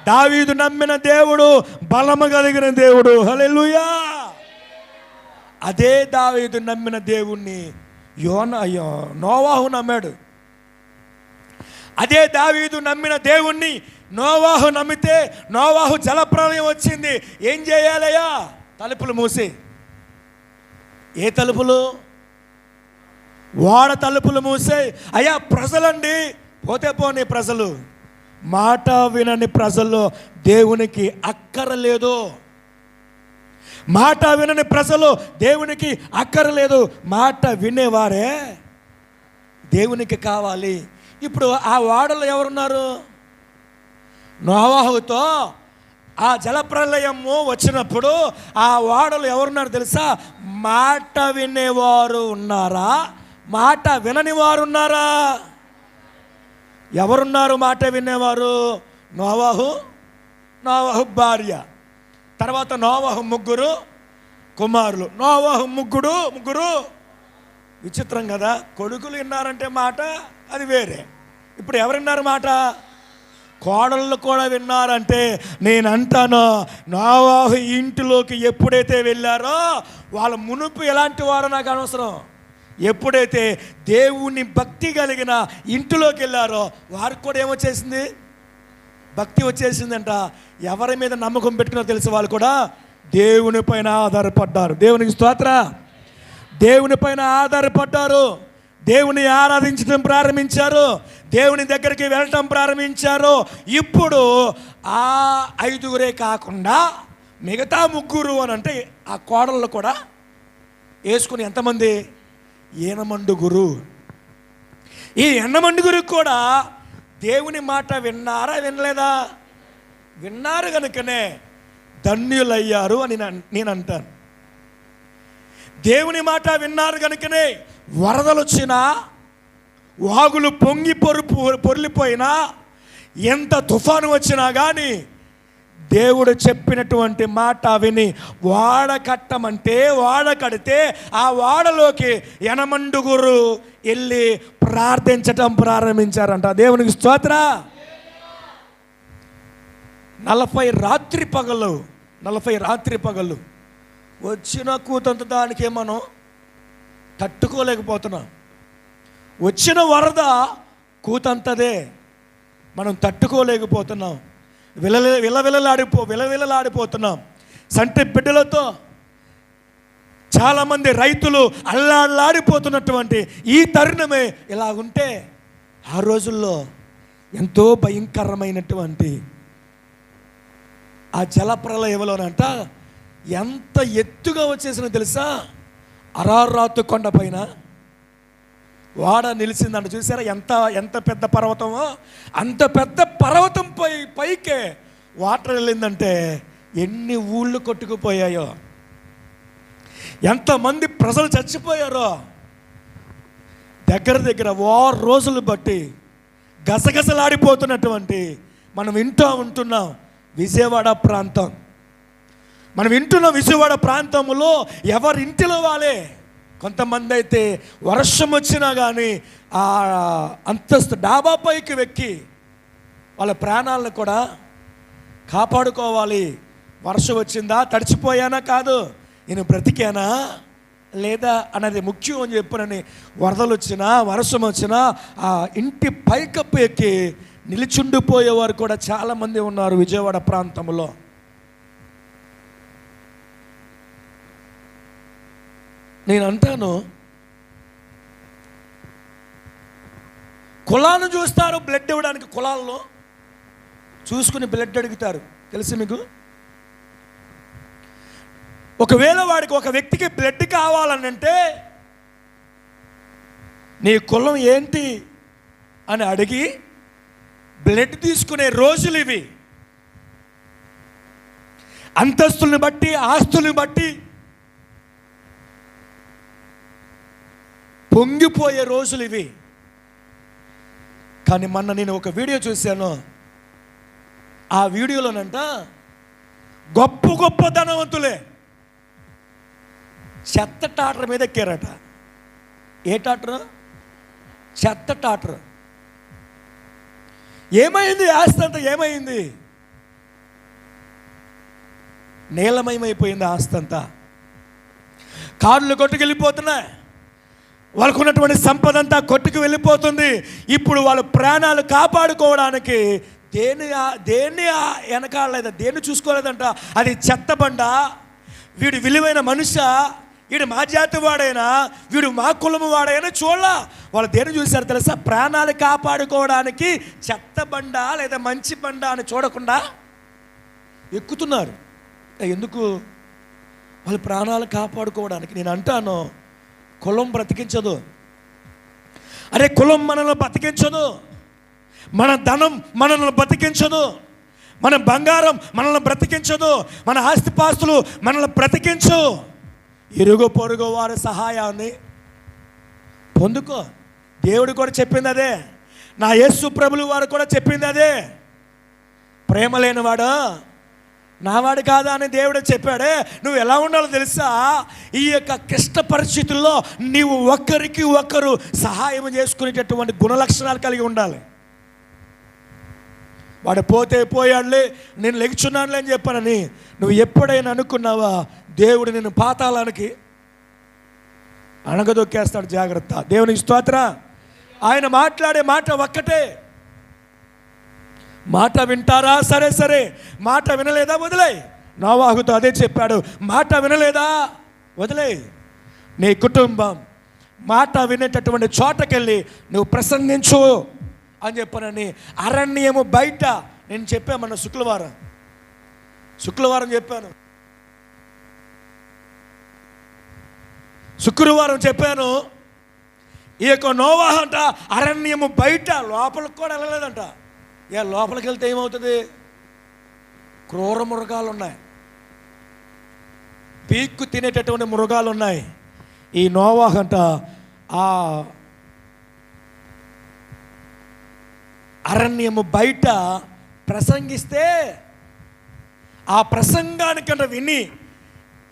దావీదు నమ్మిన దేవుడు బలము కలిగిన దేవుడు. హల్లెలూయా. అదే దావీదు నమ్మిన దేవుణ్ణి నోవాహు నమ్మాడు. అదే దావీదు నమ్మిన దేవుణ్ణి నోవాహు నమ్మితే నోవాహు జలప్రలయం వచ్చింది. ఏం చేయాలయ్యా? తలుపులు మూసి. ఏ తలుపులు? ఓడ తలుపులు మూసే. అయ్యా ప్రజలండి, పోతే పోనీ ప్రజలు, మాట వినని ప్రజలు దేవునికి అక్కరలేదు. మాట వినని ప్రజలు దేవునికి అక్కరలేదు. మాట వినేవారే దేవునికి కావాలి. ఇప్పుడు ఆ ఓడలో ఎవరున్నారు? నోవాహుతో ఆ జలప్రలయము వచ్చినప్పుడు ఆ ఓడలు ఎవరున్నారు తెలుసా? మాట వినేవారు ఉన్నారా, మాట వినని వారు ఉన్నారా? ఎవరున్నారు మాట వినేవారు? నోవాహు, నోవాహు భార్య, తర్వాత నోవాహు ముగ్గురు కుమారులు. నోవాహు ముగ్గురు విచిత్రం కదా. కొడుకులు విన్నారంటే మాట అది వేరే. ఇప్పుడు ఎవరు విన్నారు మాట? కోడళ్ళు కూడా విన్నారంటే నేను అంటాను, నోవాహు ఇంటిలోకి ఎప్పుడైతే వెళ్ళారో వాళ్ళ మునుపు ఎలాంటి వారో నాకు అనవసరం. ఎప్పుడైతే దేవుని భక్తి కలిగిన ఇంటిలోకి వెళ్ళారో వారికి కూడా ఏమొచ్చేసింది? భక్తి వచ్చేసిందంట. ఎవరి మీద నమ్మకం పెట్టుకున్నారో తెలుసు, వాళ్ళు కూడా దేవుని పైన ఆధారపడ్డారు. దేవునికి స్తోత్ర. దేవుని పైన ఆధారపడ్డారు. దేవుని ఆరాధించడం ప్రారంభించారు. దేవుని దగ్గరికి వెళ్ళటం ప్రారంభించారు. ఇప్పుడు ఆ 5గురే కాకుండా మిగతా 3 అని అంటే ఆ కోడళ్ళు కూడా వేసుకుని ఎంతమంది? 8 ఈ 8 కూడా దేవుని మాట విన్నారా, వినలేదా? విన్నారు కనుకనే ధన్యులయ్యారు అని నేను అంటాను. దేవుని మాట విన్నారు కనుకనే వరదలు వచ్చినా, వాగులు పొంగి పొర్లిపోయినా, ఎంత తుఫాను వచ్చినా కానీ దేవుడు చెప్పినటువంటి మాట విని వాడ కట్టమంటే వాడ కడితే ఆ వాడలోకి 8 వెళ్ళి ప్రార్థించటం ప్రారంభించారంట. దేవునికి స్తోత్ర. 40 రాత్రి పగలు వచ్చిన కూతంత దానికే మనం తట్టుకోలేకపోతున్నాం. వచ్చిన వరద కూతంతదే, మనం తట్టుకోలేకపోతున్నాం. విలవిలలాడిపోతున్నాం. సంటి బిడ్డలతో చాలామంది రైతులు అల్లాడిపోతున్నటువంటి ఈ తరుణమే ఇలా ఉంటే, ఆ రోజుల్లో ఎంతో భయంకరమైనటువంటి ఆ జలప్రలయంలోనంట ఎంత ఎత్తుగా వచ్చేసిన తెలుసా? అరారాతు కొండ పైన వాడ నిలిచిందంట. చూసారా ఎంత పెద్ద పర్వతమో? అంత పెద్ద పర్వతం పైకే వాటర్ వెళ్ళిందంటే ఎన్ని ఊళ్ళు కొట్టుకుపోయాయో, ఎంతమంది ప్రజలు చచ్చిపోయారో. దగ్గర 6 రోజులు బట్టి గసగసలాడిపోతున్నటువంటి మనం ఉంటున్నాం విజయవాడ ప్రాంతం. మనం వింటున్న విజయవాడ ప్రాంతంలో ఎవరింటిలో వాళ్ళే. కొంతమంది అయితే వర్షం వచ్చినా కానీ ఆ అంతస్తు డాబా పైకి వెక్కి వాళ్ళ ప్రాణాలను కూడా కాపాడుకోవాలి. వర్షం వచ్చిందా, తడిచిపోయానా కాదు, నేను బ్రతికానా లేదా అన్నది ముఖ్యం అని చెప్పనని వరదలు వచ్చినా వర్షం వచ్చినా ఆ ఇంటి పైకప్పు ఎక్కి నిలిచుండిపోయేవారు కూడా చాలామంది ఉన్నారు విజయవాడ ప్రాంతంలో. నేను అంటాను, కులాలను చూస్తారు బ్లడ్ ఇవ్వడానికి. కులాల్లో చూసుకుని బ్లడ్ అడుగుతారు. తెలుసు మీకు? ఒకవేళ వాడికి ఒక వ్యక్తికి బ్లడ్ కావాలనంటే నీ కులం ఏంటి అని అడిగి బ్లడ్ తీసుకునే రోజులు ఇవి. అంతస్తుల్ని బట్టి, ఆస్తుల్ని బట్టి పొంగిపోయే రోజులు ఇవి. కానీ మొన్న నేను ఒక వీడియో చూశాను. ఆ వీడియోలోనంట గొప్ప ధనవంతులే చెత్త టాటర్ మీద ఎక్కారట. ఏ టాటర్? చెత్త టాటర్. ఏమైంది? ఆస్తి అంతా ఏమైంది? నీలమయమైపోయింది ఆస్తి అంతా. కార్లు కొట్టుకెళ్ళిపోతున్నాయి. వాళ్ళకు ఉన్నటువంటి సంపద అంతా కొట్టుకు వెళ్ళిపోతుంది. ఇప్పుడు వాళ్ళ ప్రాణాలు కాపాడుకోవడానికి దేన్ని వెనకాడలేదా, దేన్ని చూసుకోలేదంట. అది చెత్త బండ, వీడు విలువైన మనుష్య, వీడు మా జాతి వాడైనా, వీడు మా కులము వాడైనా చూడాల. వాళ్ళు దేన్ని చూశారు తెలుసా? ప్రాణాలు కాపాడుకోవడానికి చెత్త బండ లేదా మంచి బండ అని చూడకుండా ఎక్కుతున్నారు. ఎందుకు? వాళ్ళ ప్రాణాలు కాపాడుకోవడానికి. నేను అంటాను, కులం బ్రతికించదు. అరే కులం మనల్ని బ్రతికించదు, మన ధనం మనల్ని బ్రతికించదు, మన బంగారం మనల్ని బ్రతికించదు, మన ఆస్తిపాస్తులు మనల్ని బ్రతికించు. ఇరుగు పొరుగు వారి సహాయాన్ని పొందుకో. దేవుడు కూడా చెప్పింది అదే, నా యేసు ప్రభులు వారు కూడా చెప్పింది అదే. ప్రేమ లేనివాడు నావాడు కాదా అని దేవుడు చెప్పాడే. నువ్వు ఎలా ఉండాలో తెలుసా? ఈ యొక్క క్లిష్ట పరిస్థితుల్లో నీవు ఒకరికి ఒకరు సహాయం చేసుకునేటటువంటి గుణలక్షణాలు కలిగి ఉండాలి. వాడు పోతే పోయాడులే, నేను లెగుచున్నానులే అని చెప్పానని నువ్వు ఎప్పుడైనా అనుకున్నావా? దేవుడు నిన్ను పాతాళానికి అణగదొక్కేస్తాడు. జాగ్రత్త. దేవునికి స్తోత్రం. ఆయన మాట్లాడే మాట ఒక్కటే. మాట వింటారా? సరే సరే. మాట వినలేదా? వదిలే. నోవాహుతో అదే చెప్పాడు. మాట వినలేదా? వదిలే. నీ కుటుంబం మాట వినేటటువంటి చోటకెళ్ళి నువ్వు ప్రసంగించు అని చెప్పానని అరణ్యము బయట నేను చెప్పాను. మన శుక్రవారం చెప్పాను, శుక్రవారం చెప్పాను. ఈ యొక్క నోవాహు అంట అరణ్యము బయట, లోపలికి కూడా వెళ్ళలేదంట. లోపలికి వెళ్తే ఏమవుతుంది? క్రూర మృగాలు ఉన్నాయి, పీక్కు తినేటటువంటి మృగాలు ఉన్నాయి. ఈ నోవాహు అంట ఆ అరణ్యము బయట ప్రసంగిస్తే ఆ ప్రసంగానికంట విని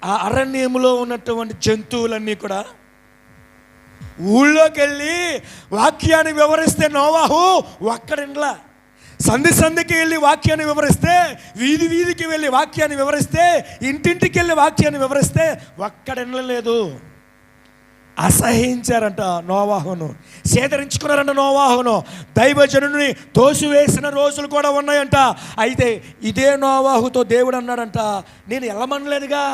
ఆ అరణ్యములో ఉన్నటువంటి జంతువులన్నీ కూడా ఊళ్ళోకి వెళ్ళి వాక్యాన్ని వివరిస్తే నోవాహు ఒక్కడింట్లా, సంధికి వెళ్ళి వాక్యాన్ని వివరిస్తే, వీధి వీధికి వెళ్ళి వాక్యాన్ని వివరిస్తే, ఇంటింటికి వెళ్ళి వాక్యాన్ని వివరిస్తే ఒక్కడెనలేదు. అసహించారంట నోవాహును, సేదరించుకున్నారంట నోవాహును. దైవజనుని తోసివేసిన రోజులు కూడా ఉన్నాయంట. అయితే ఇదే నోవాహుతో దేవుడు అన్నాడంట, నేను వెళ్ళమనలేదుగా,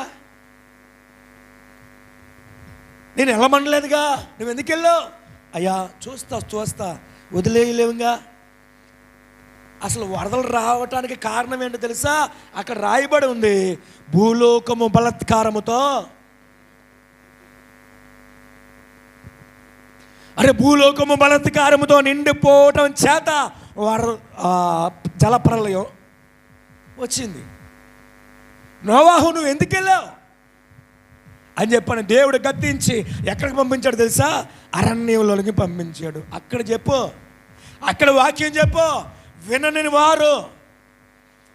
నువ్వు ఎందుకు వెళ్ళావు? అయ్యా చూస్తా వదిలేయలేవుగా. అసలు వరదలు రావటానికి కారణం ఏంటో తెలుసా? అక్కడ రాయబడి ఉంది, భూలోకము బలాత్కారముతో. భూలోకము బలాత్కారముతో నిండిపోవటం చేత జలప్రలయం వచ్చింది. నోవాహు నువ్వు ఎందుకు వెళ్ళావు అని చెప్పాను. దేవుడు గద్దించి ఎక్కడికి పంపించాడు తెలుసా? అరణ్యంలోనికి పంపించాడు. అక్కడ చెప్పు, అక్కడ వాక్యం చెప్పు. వినని వారు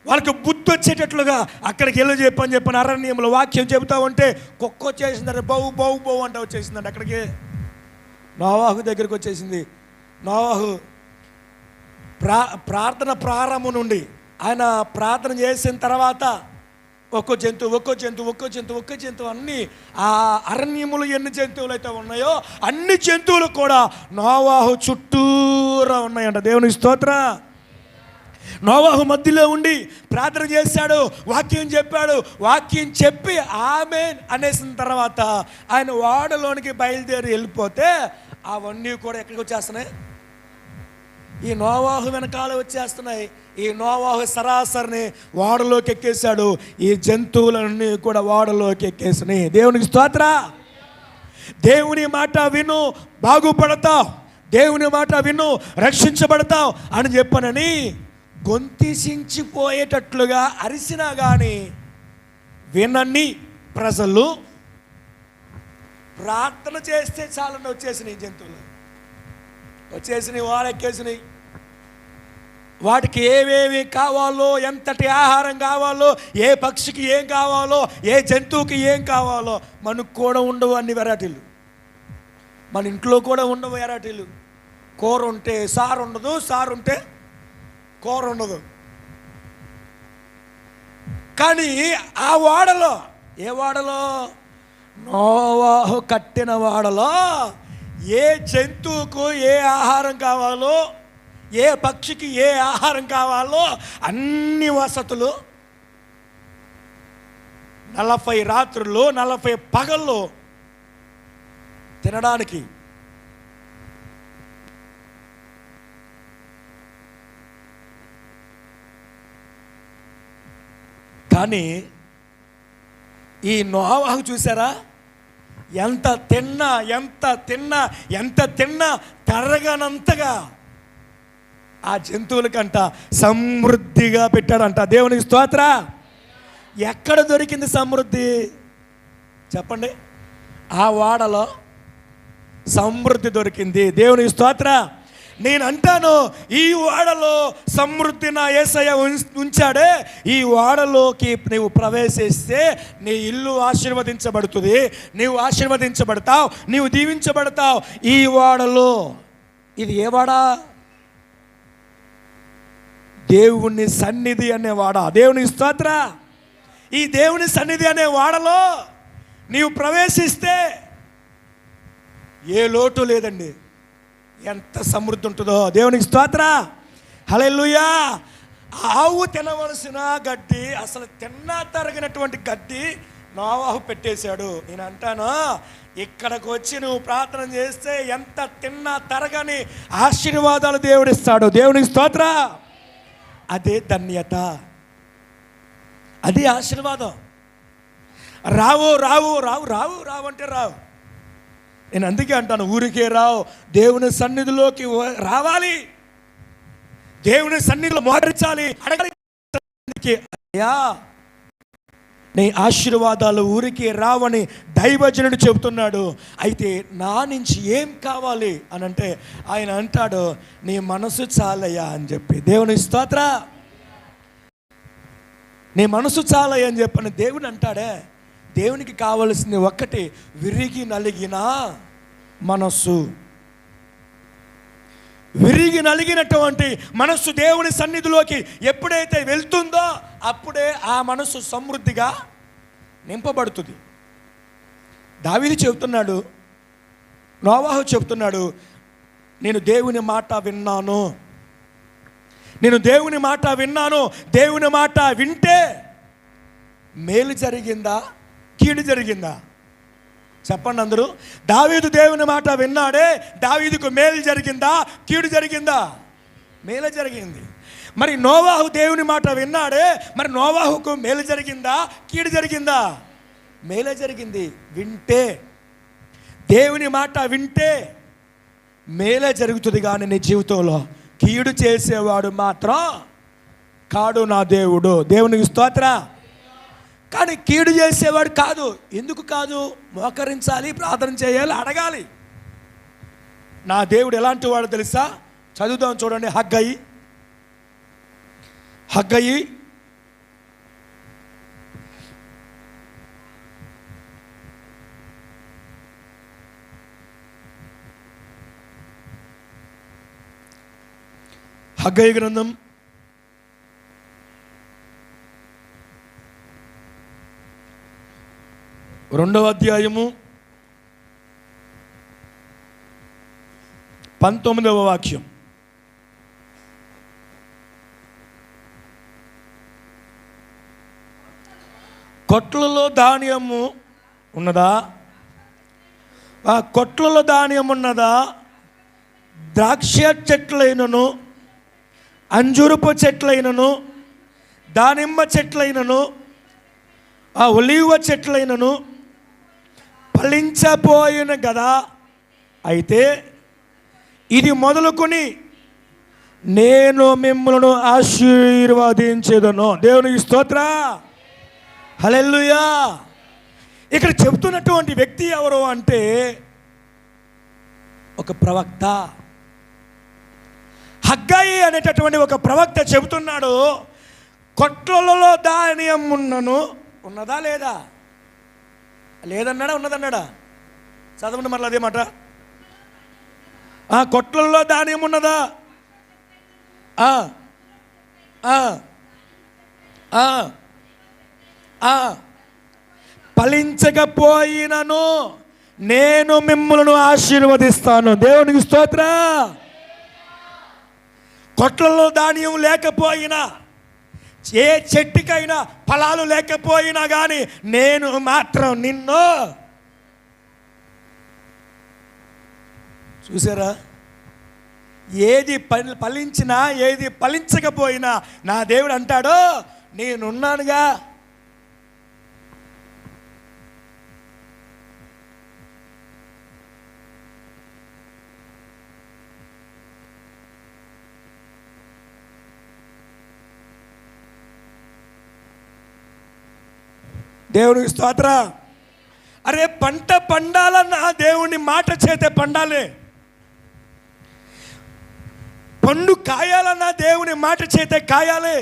వాళ్ళకి బుద్ధి వచ్చేటట్లుగా అక్కడికి వెళ్ళి చెప్పని చెప్పాను. అరణ్యంలో వాక్యం చెబుతా ఉంటే కుక్క వచ్చేసిందంటే బౌ అంటే వచ్చేసిందండి. అక్కడికి నోవాహు దగ్గరికి వచ్చేసింది. నోవాహు ప్రార్థన ప్రారంభం నుండి ఆయన ప్రార్థన చేసిన తర్వాత ఒక్కో జంతువు అన్నీ ఆ అరణ్యములు ఎన్ని జంతువులు అయితే ఉన్నాయో అన్ని జంతువులు కూడా నోవాహు చుట్టూరా ఉన్నాయంట. దేవునికి స్తోత్రం. నోవాహు మధ్యలో ఉండి ప్రార్థన చేశాడు, వాక్యం చెప్పాడు. వాక్యం చెప్పి ఆమేన్ అనేసిన తర్వాత ఆయన ఓడలోనికి బయలుదేరి వెళ్ళిపోతే అవన్నీ కూడా ఎక్కడికి వచ్చేస్తున్నాయి? ఈ నోవాహు వెనకాల వచ్చేస్తున్నాయి. ఈ నోవాహు సరాసరిని ఓడలోకి ఎక్కేశాడు. ఈ జంతువులన్నీ కూడా ఓడలోకి ఎక్కేసినాయి. దేవునికి స్తోత్రం. దేవుని మాట విను, బాగుపడతావు. దేవుని మాట విను, రక్షించబడతావు అని చెప్పనని గొంతిసించిపోయేటట్లుగా అరిసినా కానీ వినని ప్రజలు ప్రార్థన చేస్తే చాలని వచ్చేసినాయి. జంతువులు వచ్చేసినాయి, వారెక్కేసినాయి. వాటికి ఏవేవి కావాలో, ఎంతటి ఆహారం కావాలో, ఏ పక్షికి ఏం కావాలో, ఏ జంతువుకి ఏం కావాలో మనకు కూడా ఉండవు అన్ని వెరైటీలు. మన ఇంట్లో కూడా ఉండవు వెరైటీలు. కూర ఉంటే సారు ఉండదు, సారు ఉంటే కూర ఉండదు. కానీ ఆ వాడలో, ఏ వాడలో? నోవాహు కట్టిన వాడలో ఏ జంతువుకు ఏ ఆహారం కావాలో, ఏ పక్షికి ఏ ఆహారం కావాలో అన్ని వసతులు 40 రాత్రులు 40 పగళ్ళు తినడానికి. కానీ ఈ నోవాహు చూసారా, ఎంత తిన్నా తరగనంతగా ఆ జంతువులకంట సమృద్ధిగా పెట్టాడంట. దేవునికి స్తోత్ర. ఎక్కడ దొరికింది సమృద్ధి చెప్పండి? ఆ వాడలో సమృద్ధి దొరికింది. దేవునికి స్తోత్ర. నేను అంటాను, ఈ వాడలో సమృద్ధి నా యేసయ్య ఉంచాడే. ఈ వాడలోకి నీవు ప్రవేశిస్తే నీ ఇల్లు ఆశీర్వదించబడుతుంది, నీవు ఆశీర్వదించబడతావు, నీవు దీవించబడతావు. ఈ వాడలో, ఇది ఏ వాడ? దేవుని సన్నిధి అనే వాడ. దేవుని స్తోత్ర. ఈ దేవుని సన్నిధి అనే వాడలో నీవు ప్రవేశిస్తే ఏ లోటు లేదండి. ఎంత సమృద్ధి ఉంటుందో. దేవునికి స్తోత్ర. హల్లెలూయా. ఆవు తినవలసిన గడ్డి, అసలు తరగినటువంటి గడ్డి నోవాహు పెట్టేశాడు. నేను అంటాను, ఇక్కడికి వచ్చి నువ్వు ప్రార్థన చేస్తే ఎంత తరగని ఆశీర్వాదాలు దేవుడిస్తాడు. దేవునికి స్తోత్ర. అదే ధన్యత, అది ఆశీర్వాదం. రావు రావు రావు రావు రావు అంటే రావు. నేను అందుకే అంటాను, ఊరికే రావు, దేవుని సన్నిధిలోకి రావాలి, దేవుని సన్నిధిలో మోకరించాలి, అడగాలి. అయ్యా, నీ ఆశీర్వాదాలు ఊరికే రావని దైవజనుడు చెబుతున్నాడు. అయితే నా నుంచి ఏం కావాలి అని అంటే ఆయన అంటాడు, నీ మనసు చాలయ్యా అని చెప్పి. దేవుని స్తోత్ర. నీ మనసు చాలయ్యా అని చెప్పని దేవుడు అంటాడే. దేవునికి కావలసింది ఒక్కటి, విరిగి నలిగిన మనస్సు. విరిగి నలిగినటువంటి మనస్సు దేవుని సన్నిధిలోకి ఎప్పుడైతే వెళ్తుందో అప్పుడే ఆ మనస్సు సమృద్ధిగా నింపబడుతుంది. దావీదు చెబుతున్నాడు, నోవాహు చెబుతున్నాడు, నేను దేవుని మాట విన్నాను, నేను దేవుని మాట విన్నాను. దేవుని మాట వింటే మేలు జరిగిందా, కీడు జరిగిందా? చెప్పండి అందరూ. దావీదు దేవుని మాట విన్నాడే, దావీదుకు మేలు జరిగిందా, కీడు జరిగిందా? మేలు జరిగింది. మరి నోవాహు దేవుని మాట విన్నాడే, మరి నోవాహుకు మేలు జరిగిందా, కీడు జరిగిందా? మేలు జరిగింది. వింటే, దేవుని మాట వింటే మేలే జరుగుతుంది. కానీ నీ జీవితంలో కీడు చేసేవాడు మాత్రం కాడు నా దేవుడు. దేవునికి స్తోత్ర. కానీ కీడు చేసేవాడు కాదు. ఎందుకు కాదు? మోకరించాలి, ప్రార్థన చేయాలి, అడగాలి. నా దేవుడు ఎలాంటి వాడు తెలుసా? చదువుదాం చూడండి. హగ్గయి 2వ గ్రంథం 2వ అధ్యాయము 19వ వాక్యం. కొట్లలో ధాన్యము ఉన్నదా? ఆ కొట్లలో ధాన్యం ఉన్నదా? ద్రాక్ష చెట్లైనను, అంజూరపు చెట్లైనను, దానిమ్మ చెట్లైనను, ఆ ఒలీవ చెట్లైనను ఫలించబోయిన గదా. అయితే ఇది మొదలుకొని నేను మిమ్మల్ని ఆశీర్వదించేదను. దేవునికి స్తోత్ర. హల్లెలూయా. ఇక్కడ చెబుతున్నటువంటి వ్యక్తి ఎవరు అంటే ఒక ప్రవక్త. హగ్గయి అనేటటువంటి ఒక ప్రవక్త చెబుతున్నాడు, కొట్లలో ధాన్యం ఉన్నదా లేదా? లేదన్నాడా, ఉన్నదన్నాడా? చదవండి మరలా అదే మాట. ఆ కొట్లలో ధాన్యం ఉన్నదా? ఫలించకపోయినను నేను మిమ్మల్ని ఆశీర్వదిస్తాను. దేవునికి స్తోత్ర. కొట్లలో ధాన్యం లేకపోయినా, ఏ చెట్టుకైనా ఫలాలు లేకపోయినా కానీ నేను మాత్రం నిన్ను చూసారా, ఏది ఫలించినా ఏది ఫలించకపోయినా నా దేవుడు అంటాడో నేనున్నానుగా. దేవునికి స్తోత్రం. అరే పంట పండాలన్నా దేవుని మాట చేతే పండాలి. పండు కాయాలన్నా దేవుని మాట చేతే కాయాలి.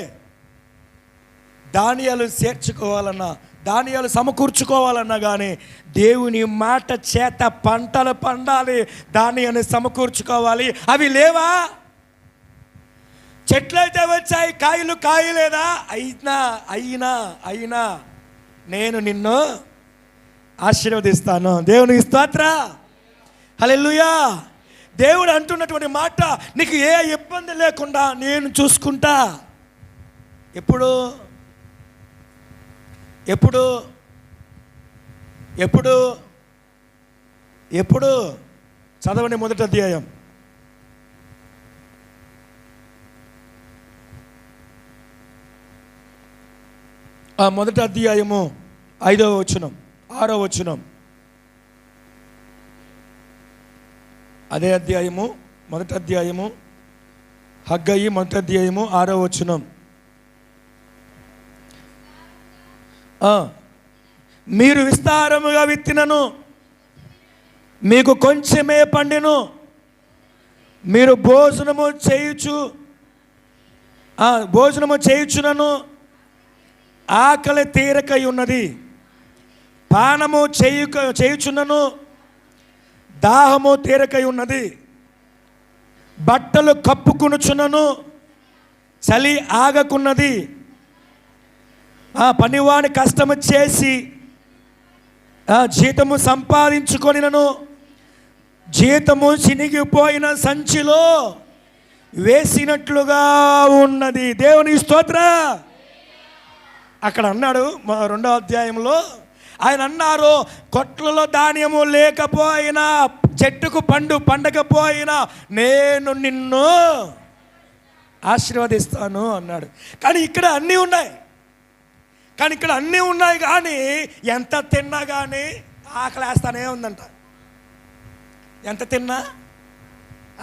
ధాన్యాలు చేర్చుకోవాలన్నా, ధాన్యాలు సమకూర్చుకోవాలన్నా కానీ దేవుని మాట చేత పంటలు పండాలి, ధాన్యాన్ని సమకూర్చుకోవాలి. అవి లేవా? చెట్లయితే వచ్చాయి, కాయలు కాయలేదా? అయినా నేను నిన్ను ఆశీర్వదిస్తాను. దేవునికి స్తోత్రం. హల్లెలూయా. దేవుడు అంటున్నటువంటి మాట, నీకు ఏ ఇబ్బంది లేకుండా నేను చూసుకుంటా. ఎప్పుడు ఎప్పుడు ఎప్పుడు ఎప్పుడు చదవండి మొదటి అధ్యాయం. ఆ మొదటి అధ్యాయము 5వ వచనం 6వ వచనం. అదే అధ్యాయము, మొదటి అధ్యాయము, హగ్గయి మొదటి అధ్యాయము 6వ వచనం. మీరు విస్తారముగా విత్తినను మీకు కొంచెమే పండెను, మీరు భోజనము చేయుచునను ఆకలి తీరకై ఉన్నది, పానము చేయుచున్నను దాహము తీరకై ఉన్నది, బట్టలు కప్పుకొనుచున్నను చలి ఆగకున్నది, పనివాని కష్టము చేసి జీతము సంపాదించుకొనినను జీతము చినిగిపోయిన సంచిలో వేసినట్లుగా ఉన్నది. దేవుని స్తోత్రం. అక్కడ అన్నాడు 2వ అధ్యాయంలో, ఆయన అన్నారు, కొట్లలో ధాన్యము లేకపోయినా, చెట్టుకు పండు పండకపోయినా నేను నిన్ను ఆశీర్వదిస్తాను అన్నాడు. కానీ ఇక్కడ అన్నీ ఉన్నాయి. కానీ ఎంత తిన్నా కానీ ఆకలేస్తానే ఉందంట. ఎంత తిన్నా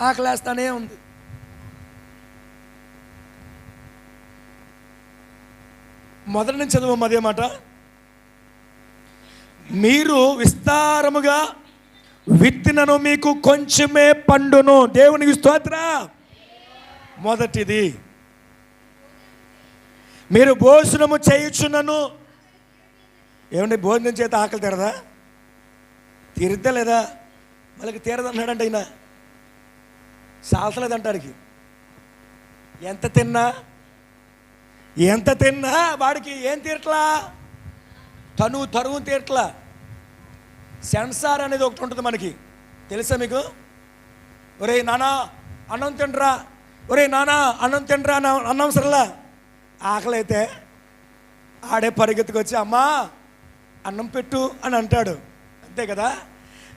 ఆకలేస్తానే ఉంది. మొదటి నుంచి చదువు అదే మాట. మీరు విస్తారముగా విత్తినను మీకు కొంచెమే పండును. దేవునికి స్తోత్రం. మొదటిది, మీరు భోజనము చేయుచున్నను. ఏమండి, భోజనం చేత ఆకలి తీరదా? తీరిద్దా లేదా? మళ్ళీ తీరదన్నాడంట ఆయన. సాల్సలేదంటాడికి. ఎంత తిన్నా వాడికి ఏం తీరట్లా? తరువు తీరట్లా. సెన్సార్ అనేది ఒకటి ఉంటుంది మనకి, తెలుసా మీకు? ఒరే నానా అన్నం తిండ్రా, అన్నం సరలా. ఆకలి అయితే ఆడే పరిగెత్తుకొచ్చి అమ్మా అన్నం పెట్టు అని అంటాడు, అంతే కదా.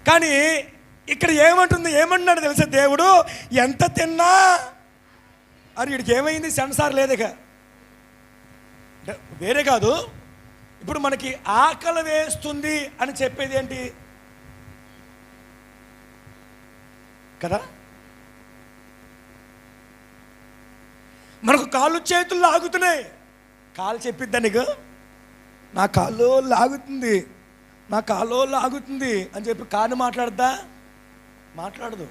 కానీ ఇక్కడ ఏమన్నాడు తెలుసా దేవుడు? ఎంత తిన్నా. అది వీడికి ఏమైంది? సెన్సార్ లేదు ఇక. వేరే కాదు, ఇప్పుడు మనకి ఆకలి వేస్తుంది అని చెప్పేది ఏంటి కదా? మనకు కాళ్ళు చేతులు లాగుతున్నాయి. కాలు చెప్పిద్దా నీకు? నా కాళ్ళు లాగుతుంది అని చెప్పి కాళ్ళు మాట్లాడద్దా? మాట్లాడదు.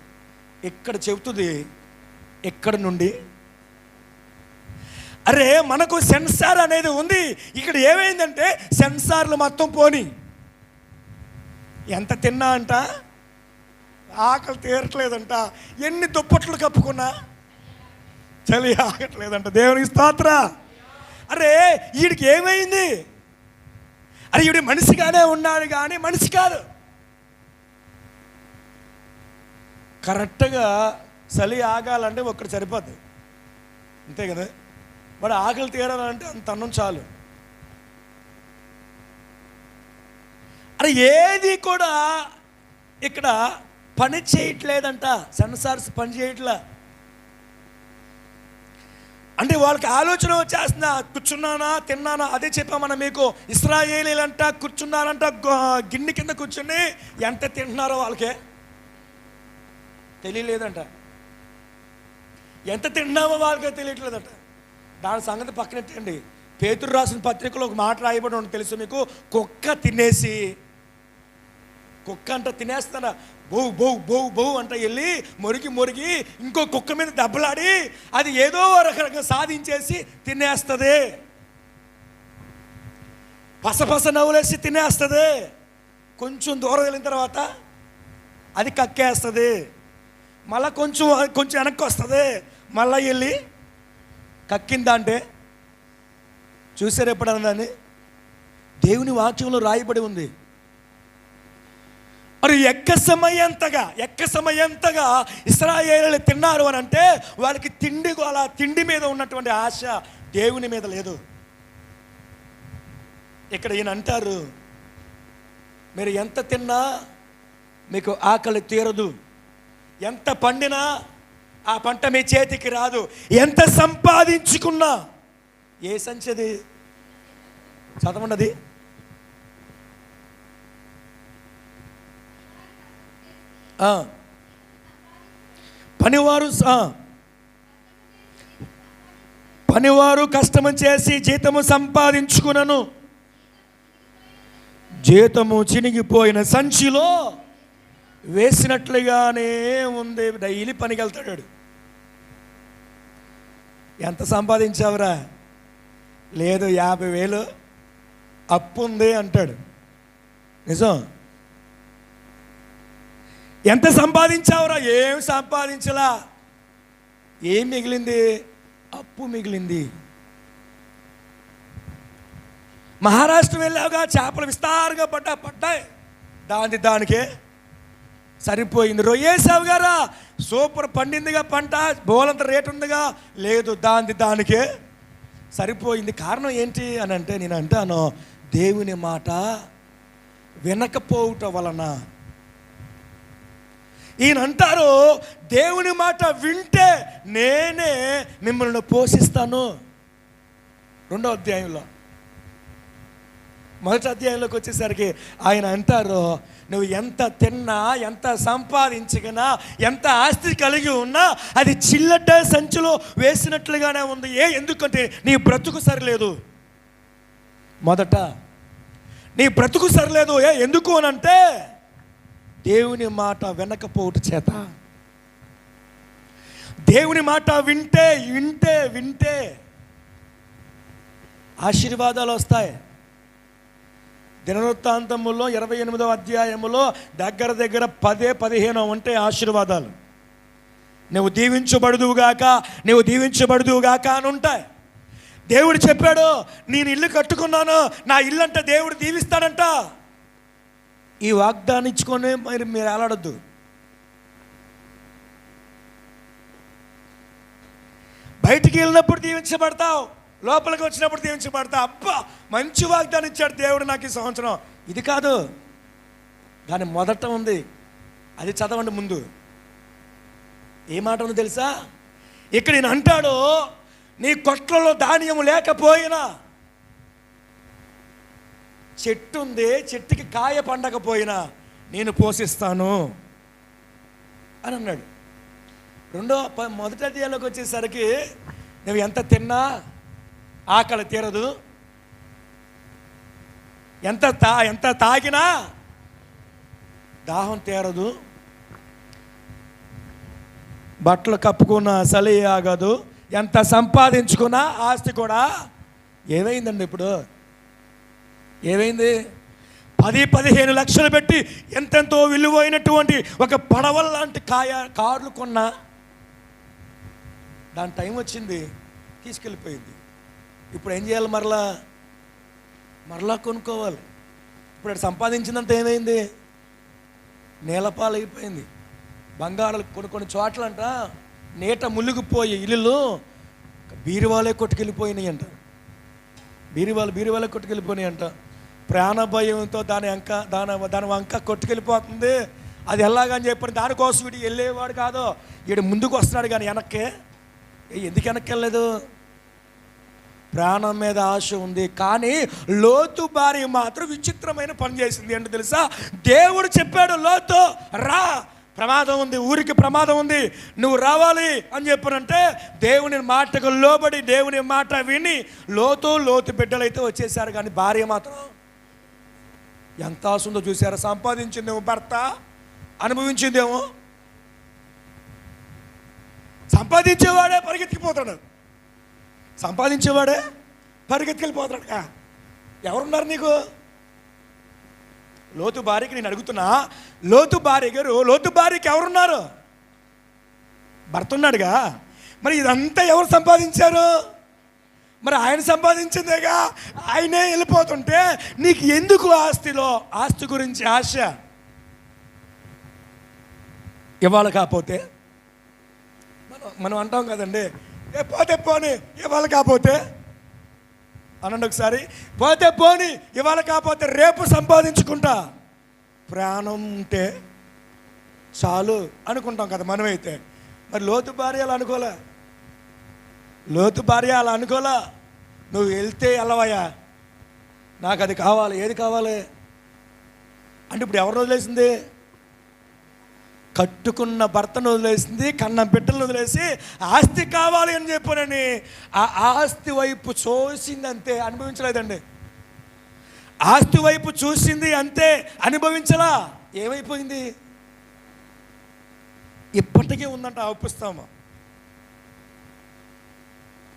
ఇక్కడ చెబుతుంది, ఎక్కడ నుండి. అరే మనకు సెన్సార్ అనేది ఉంది. ఇక్కడ ఏమైందంటే సెన్సార్లు మొత్తం పోని. ఎంత తిన్నా అంట ఆకలి తీరట్లేదంట. ఎన్ని దుప్పట్లు కప్పుకున్నా చలి ఆగట్లేదంట. దేవునికి స్తోత్రం. అరే వీడికి ఏమైంది? అరే వీడి మనిషిగానే ఉన్నాడు కానీ మనిషి కాదు. కరెక్ట్గా చలి ఆగాలంటే ఒక్కటి సరిపోద్ది. అంతే కదా. వాడు ఆకలి తీరాలంటే అంత అన్నం చాలు. అరే ఏది కూడా ఇక్కడ పని చేయట్లేదంట, సెన్సార్స్ పని చేయట్లా. అంటే వాళ్ళకి ఆలోచన వచ్చేస్తున్నా, కూర్చున్నానా తిన్నానా. అదే చెప్పామన్నా మీకు, ఇశ్రాయేలీలంట కూర్చున్నారంట గిన్నె కింద కూర్చుని ఎంత తింటున్నారో వాళ్ళకే తెలియలేదంట, ఎంత తింటున్నామో వాళ్ళకే తెలియట్లేదంట. దాని సంగతి పక్కనెట్టండి. పేతురు రాసిన పత్రికలో ఒక మాట రాయబడి ఉంటుంది తెలుసు మీకు, కుక్క తినేసి, కుక్క అంట తినేస్తారా, బౌ బౌ బౌ బౌ అంట వెళ్ళి మొరిగి మొరిగి ఇంకో కుక్క మీద దెబ్బలాడి అది ఏదో రకంగా సాధించేసి తినేస్తుంది, పసపస నవ్వులేసి తినేస్తుంది. కొంచెం దూరం వెళ్ళిన తర్వాత అది కక్కేస్తుంది, మళ్ళీ కొంచెం కొంచెం వెనక్కి వస్తుంది, మళ్ళీ వెళ్ళి కక్కిందంటే చూసారు ఎప్పుడన్నా దాన్ని? దేవుని వాక్యంలో రాయబడి ఉంది. మరి ఎక్క సమయంతగా ఇశ్రాయేలీయులు తిన్నారు అని అంటే వాళ్ళకి తిండి మీద ఉన్నటువంటి ఆశ దేవుని మీద లేదు. ఇక్కడ ఈయన అంటారు, మీరు ఎంత తిన్నా మీకు ఆకలి తీరదు, ఎంత పండినా ఆ పంట మీ చేతికి రాదు, ఎంత సంపాదించుకున్నా. ఏ సంచది చదవండి. పనివారు కష్టము చేసి జీతము సంపాదించుకునను, జీతము చినిగిపోయిన సంచిలో వేసినట్లుగానే ఉంది. డైలీ పనికి వెళ్తాడు. ఎంత సంపాదించావురా? లేదు 50,000 అప్పు ఉంది అంటాడు. నిజం. ఎంత సంపాదించావురా? ఏం సంపాదించలా. ఏం మిగిలింది? అప్పు మిగిలింది. మహారాష్ట్ర వెళ్ళావుగా, చేపలు విస్తారంగా పడ్డాయి, దానికే సరిపోయింది. రొయ్యేసావు గారా, సూపర్ పండిందిగా పంట, బోలంత రేటు ఉందిగా, లేదు దానికే సరిపోయింది. కారణం ఏంటి అని అంటే నేను అంటాను, దేవుని మాట వినకపోవటం వలన. ఈయన అంటారు, దేవుని మాట వింటే నేనే మిమ్మల్ని పోషిస్తాను. 2వ అధ్యాయంలో, 1వ అధ్యాయంలోకి వచ్చేసరికి ఆయన అంటారు, నువ్వు ఎంత తిన్నా, ఎంత సంపాదించినా, ఎంత ఆస్తి కలిగి ఉన్నా అది చిల్లట సంచిలో వేసినట్లుగానే ఉంది. ఎందుకంటే నీ బ్రతుకు సరిలేదు. మొదట నీ బ్రతుకు సరిలేదు. ఎందుకు అని అంటే దేవుని మాట వినకపోవట చేత. దేవుని మాట వింటే వింటే వింటే ఆశీర్వాదాలు వస్తాయి. దినవృత్తాంతములో 28వ అధ్యాయములో దగ్గర 10-15 ఉంటాయి ఆశీర్వాదాలు. నువ్వు దీవించబడుదువుగాక అని ఉంటాయి. దేవుడు చెప్పాడు, నేను ఇల్లు కట్టుకున్నాను, నా ఇల్లు అంటే దేవుడు దీవిస్తాడంట. ఈ వాగ్దానం ఇచ్చుకొని మీరు ఎలాడొద్దు. బయటికి వెళ్ళినప్పుడు దీవించబడతావు, లోపలికి వచ్చినప్పుడు దీవించబడతావు. అబ్బా మంచి వాగ్దానం ఇచ్చాడు దేవుడు నాకు ఈ సంవత్సరం. ఇది కాదు, దాని మొదట ఉంది. అది చదవండి ముందు. ఏ మాట ఉంది తెలుసా? ఇక్కడ నేను అంటాడు, నీ కొట్లలో ధాన్యం లేకపోయినా, చెట్టు ఉంది, చెట్టుకి కాయ పండకపోయినా నేను పోషిస్తాను అని అన్నాడు. 1వ అధ్యాయంలోకి వచ్చేసరికి నువ్వు ఎంత తిన్నా ఆకలి తీరదు, ఎంత తాగినా దాహం తీరదు, బట్టలు కప్పుకున్నా చలి ఆగదు, ఎంత సంపాదించుకున్నా ఆస్తి కూడా. ఏమైందండి ఇప్పుడు? ఏమైంది? 10-15 లక్షలు పెట్టి ఎంతెంతో విలువైనటువంటి ఒక పడవల లాంటి కార్లు కొన్నా, దాని టైం వచ్చింది, తీసుకెళ్ళిపోయింది. ఇప్పుడు ఏం చేయాలి? మరలా కొనుక్కోవాలి. ఇప్పుడు సంపాదించినంత ఏమైంది? నేలపాలైపోయింది. బంగారాలు కొన్ని చోట్లంట నీట మునిగిపోయి ఇల్లు బీరువాలే కొట్టుకెళ్ళిపోయినాయి అంట. బీరువాలే కొట్టుకెళ్ళిపోయినాయి అంట. ప్రాణ భయంతో దాని వంక కొట్టుకెళ్ళిపోతుంది. అది ఎలాగని చెప్పని దానికోసం వీడు వెళ్ళేవాడు కాదు. వీడు ముందుకు వస్తున్నాడు కానీ వెనక్కి. ఎందుకు వెనక్కి వెళ్ళలేదు? ప్రాణం మీద ఆశ ఉంది. కానీ లోతు భార్య మాత్రం విచిత్రమైన పని చేసింది. ఏంటో తెలుసా? దేవుడు చెప్పాడు, లోతు రా, ప్రమాదం ఉంది, ఊరికి ప్రమాదం ఉంది, నువ్వు రావాలి అని చెప్పనంటే దేవుని మాటకు లోబడి దేవుని మాట విని లోతు బిడ్డలు అయితే వచ్చేసారు. కానీ భార్య మాత్రం ఎంత ఆశ ఉందో చూసారా? సంపాదించిందేమో భర్త, అనుభవించిందేమో. సంపాదించేవాడే పరిగెత్తుకెళ్ళిపోతాడు. ఎవరున్నారు నీకు? లోతు భార్యకి నేను అడుగుతున్నా, లోతు భార్యకి ఎవరున్నారు? భర్త ఉన్నాడుగా. మరి ఇదంతా ఎవరు సంపాదించారు? మరి ఆయన సంపాదించిందేగా. ఆయనే వెళ్ళిపోతుంటే నీకు ఎందుకు ఆస్తి గురించి ఆశ? ఇవాళ కాకపోతే మనం అంటాం కదండి, పోతే పోనీ ఇవాళ కాకపోతే అనండి ఒకసారి. పోతే పోనీ ఇవాళ కాకపోతే రేపు సంపాదించుకుంటా, ప్రాణం ఉంటే చాలు అనుకుంటాం కదా మనమైతే. మరి లోతు భార్య అలా అనుకోలా. నువ్వు వెళ్తే వెళ్ళవయ్యా, నాకు అది కావాలి. ఏది కావాలి అంటే ఇప్పుడు ఎవరు వదిలేసింది? కట్టుకున్న భర్తను వదిలేసింది, కన్న బిడ్డలను వదిలేసి ఆస్తి కావాలి అని చెప్పానని ఆ ఆస్తి వైపు చూసింది అంతే, అనుభవించలేదండి. ఆస్తి వైపు చూసింది అంతే, అనుభవించలా. ఏమైపోయింది? ఇప్పటికీ ఉందంట ఆ పుస్తకం.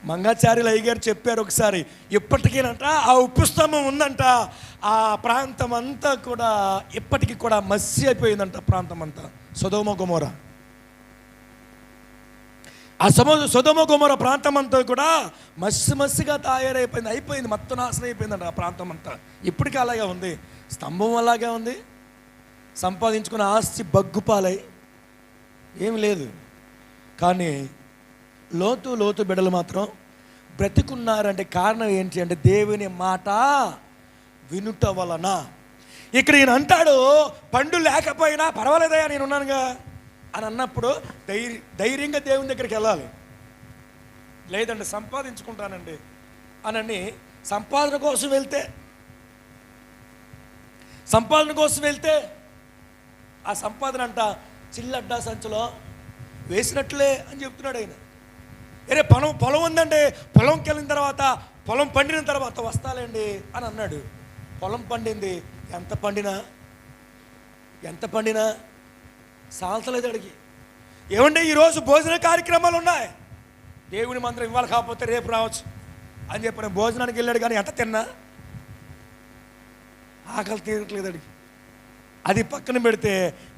మంగాచార్యులు అయ్యగారు చెప్పారు ఒకసారి, ఇప్పటికేనంట ఆ ఉప్పుస్తంభం ఉందంట. ఆ ప్రాంతం అంతా కూడా ఇప్పటికీ కూడా మసి అయిపోయిందంట. ప్రాంతం అంతా సొదొమ గొమొర, ఆ సొదొమ గొమొర ప్రాంతం అంతా కూడా మసిగా అయిపోయింది, మొత్తం నాశనం అయిపోయిందంట ఆ ప్రాంతం అంతా. ఇప్పటికీ అలాగే ఉంది, స్తంభం అలాగే ఉంది. సంపాదించుకున్న ఆస్తి బగ్గుపాలై ఏమి లేదు. కానీ లోతు బిడ్డలు మాత్రం బ్రతికున్నారంటే కారణం ఏంటి అంటే దేవుని మాట వినుట వలన. ఇక్కడ ఈయన అంటాడు, పండు లేకపోయినా పర్వాలేదయ్యా నేనున్నానుగా అని అన్నప్పుడు ధైర్యంగా దేవుని దగ్గరికి వెళ్ళాలి. లేదండి సంపాదించుకుంటానండి అని సంపాదన కోసం వెళ్తే ఆ సంపాదన అంట చిల్లడ్డా సంచులో వేసినట్లే అని చెప్తున్నాడు ఆయన. అరే పొలం ఉందండి, పొలంకి వెళ్ళిన తర్వాత పొలం పండిన తర్వాత వస్తాలేండి అని అన్నాడు. పొలం పండింది, ఎంత పండినా సాల్తలేదు అడిగి. ఏమంటే ఈరోజు భోజన కార్యక్రమాలు ఉన్నాయి, దేవుని మందిరం ఇవ్వాలి కాకపోతే రేపు రావచ్చు అని చెప్పిన భోజనానికి వెళ్ళాడు. కానీ ఎంత తిన్నా ఆకలి తీరట్లేదు అడిగి. అది పక్కన పెడితే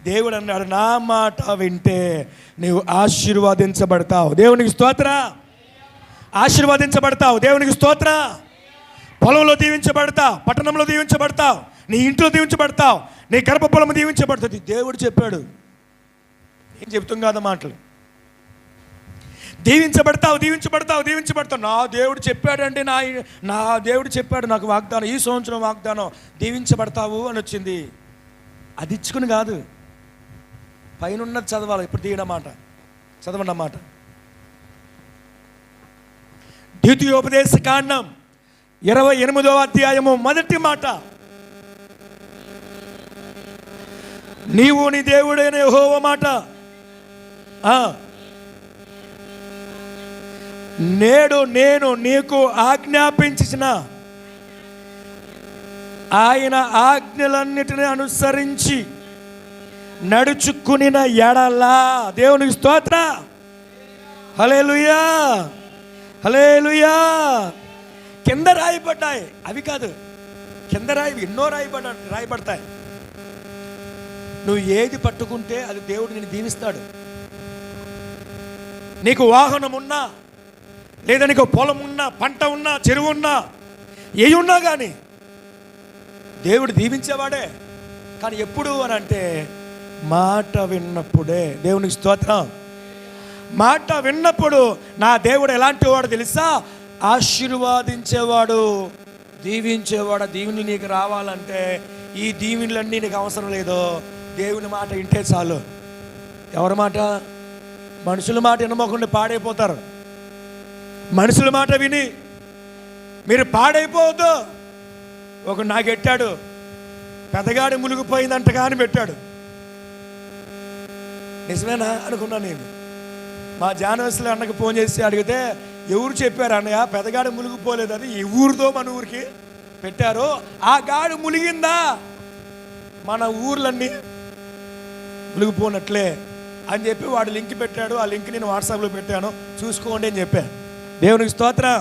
దేవుడు అన్నాడు, నా మాట వింటే నీవు ఆశీర్వాదించబడతావు. దేవునికి స్తోత్ర. ఆశీర్వాదించబడతావు. దేవునికి స్తోత్ర. పొలంలో దీవించబడతావు, పట్టణంలో దీవించబడతావు, నీ ఇంట్లో దీవించబడతావు, నీ గర్భఫలము దీవించబడుతుంది. దేవుడు చెప్పాడు, ఏం చెప్తాం కాదు మాటలు. దీవించబడతావు. నా దేవుడు చెప్పాడండి, నా దేవుడు చెప్పాడు నాకు వాగ్దానం, ఈ సంవత్సరం వాగ్దానం దీవించబడతావు అని వచ్చింది. అది ఇచ్చుకుని కాదు, పైన ఉన్నది చదవాలి. ఇప్పుడు చదవండి అన్నమాట. ద్వితీయోపదేశ కాండం 28వ అధ్యాయము 1వ మాట. నీవు నీ దేవుడైన యెహోవా మాట నేడు నేను నీకు ఆజ్ఞాపించిన ఆయన ఆజ్ఞలన్నిటిని అనుసరించి నడుచుకునిన ఎడలా. దేవునికి స్తోత్ర. హల్లెలూయా, హల్లెలూయా. కింద రాయబడ్డాయి అవి కాదు, కింద ఎన్నో రాయబడతాయి. నువ్వు ఏది పట్టుకుంటే అది దేవుడు నిన్ను దీవిస్తాడు. నీకు వాహనం ఉన్నా, లేదా నీకు పొలం ఉన్నా, పంట ఉన్నా, చెరువు ఉన్నా, ఏ ఉన్నా కానీ దేవుడు దీవించేవాడే. కానీ ఎప్పుడు అని అంటే మాట విన్నప్పుడే. దేవునికి స్తోత్రం. మాట విన్నప్పుడు నా దేవుడు ఎలాంటి వాడు తెలుసా? ఆశీర్వాదించేవాడు, దీవించేవాడు. దీవెని నీకు రావాలంటే ఈ దీవెనలన్నీ నీకు అవసరం లేదు, దేవుని మాట వింటే చాలు. ఎవరి మాట? మనుషుల మాట వినమోకుండా పాడైపోతారు. మనుషుల మాట విని మీరు పాడైపోవద్దు. ఒక నాకెట్టాడు, పెదగాడి మునిగిపోయిందంట కానీ పెట్టాడు. నిజమేనా అనుకున్నా నేను. మా జానవస్లో అన్నకి ఫోన్ చేసి అడిగితే, ఎవరు చెప్పారు అన్నయ్య పెదగాడు మునిగిపోలేదు, అది ఈ ఊరితో మన ఊరికి పెట్టారు, ఆ గాడు మునిగిందా మన ఊర్లన్నీ మునిగిపోనట్లే అని చెప్పి వాడు లింక్ పెట్టాడు. ఆ లింక్ నేను వాట్సాప్లో పెట్టాను, చూసుకోండి అని చెప్పాను. దేవునికి స్తోత్రం.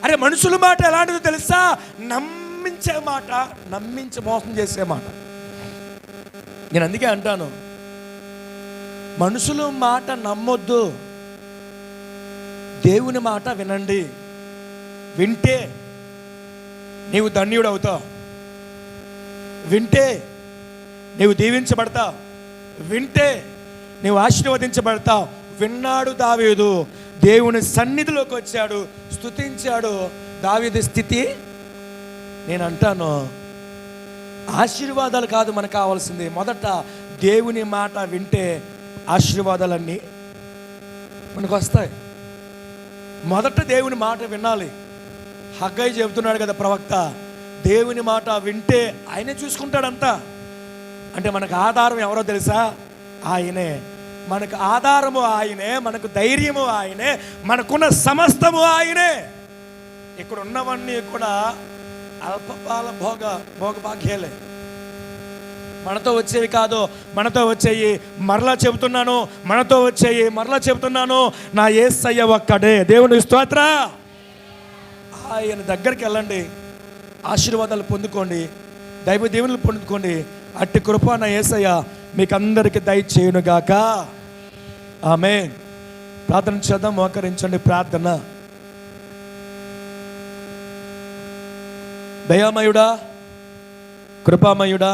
అరే మనుషుల మాట ఎలాంటిదో తెలుసా? నమ్మించే మాట, నమ్మించి మోసం చేసే మాట. నేను అందుకే అంటాను, మనుషుల మాట నమ్మొద్దు, దేవుని మాట వినండి. వింటే నీవు ధన్యుడు అవుతావు, వింటే నీవు దీవించబడతావు, వింటే నీవు ఆశీర్వదించబడతావు. విన్నాడు దావీదు, దేవుని సన్నిధిలోకి వచ్చాడు, స్తుతించాడు. దావీదు స్థితి నేను అంటాను, ఆశీర్వాదాలు కాదు మనకు కావాల్సింది. మొదట దేవుని మాట వింటే ఆశీర్వాదాలన్నీ మనకు వస్తాయి. మొదట దేవుని మాట వినాలి. హగ్గయి చెబుతున్నాడు కదా ప్రవక్త, దేవుని మాట వింటే ఆయనే చూసుకుంటాడంతా. అంటే మనకు ఆధారం ఎవరో తెలుసా? ఆయనే. మనకు ఆధారము ఆయనే, మనకు ధైర్యము ఆయనే, మనకున్న సమస్తము ఆయనే. ఇక్కడ ఉన్నవన్నీ కూడా అల్పకాల భోగభాగ్యాలే, మనతో వచ్చేవి కాదు. మనతో వచ్చేయి మరలా చెబుతున్నాను, మనతో వచ్చేయి మరలా చెబుతున్నాను, నా యేసయ్య ఒక్కడే. దేవుని స్తోత్ర. ఆయన దగ్గరికి వెళ్ళండి, ఆశీర్వాదాలు పొందుకోండి, దైవ దేవుని పొందుకోండి. అట్టి కృప నా యేసయ్య మీకు అందరికీ దయచేయునుగాక. ఆమేన్. ప్రార్థన చేద్దాం, మోకరించండి. ప్రార్థన. దయామయుడా, కృపామయుడా,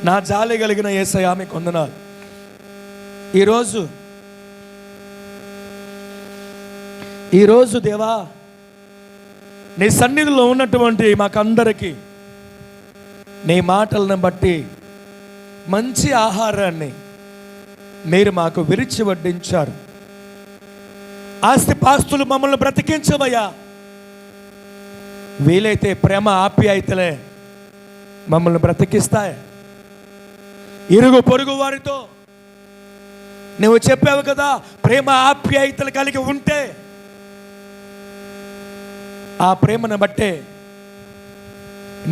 నా జాలి కలిగిన యేసయ్య మీకు వందనాలు. ఈరోజు దేవా నీ సన్నిధిలో ఉన్నటువంటి మాకందరికీ నీ మాటలను బట్టి మంచి ఆహారాన్ని మీరు మాకు విరిచి వడ్డించారు. ఆస్తిపాస్తులు మమ్మల్ని బ్రతికించవయ్యా. వీలైతే ప్రేమ ఆప్యాయతలే మమ్మల్ని బ్రతికిస్తాయి. ఇరుగు పొరుగు వారితో నువ్వు చెప్పావు కదా, ప్రేమ ఆప్యాయతలు కలిగి ఉంటే ఆ ప్రేమను బట్టే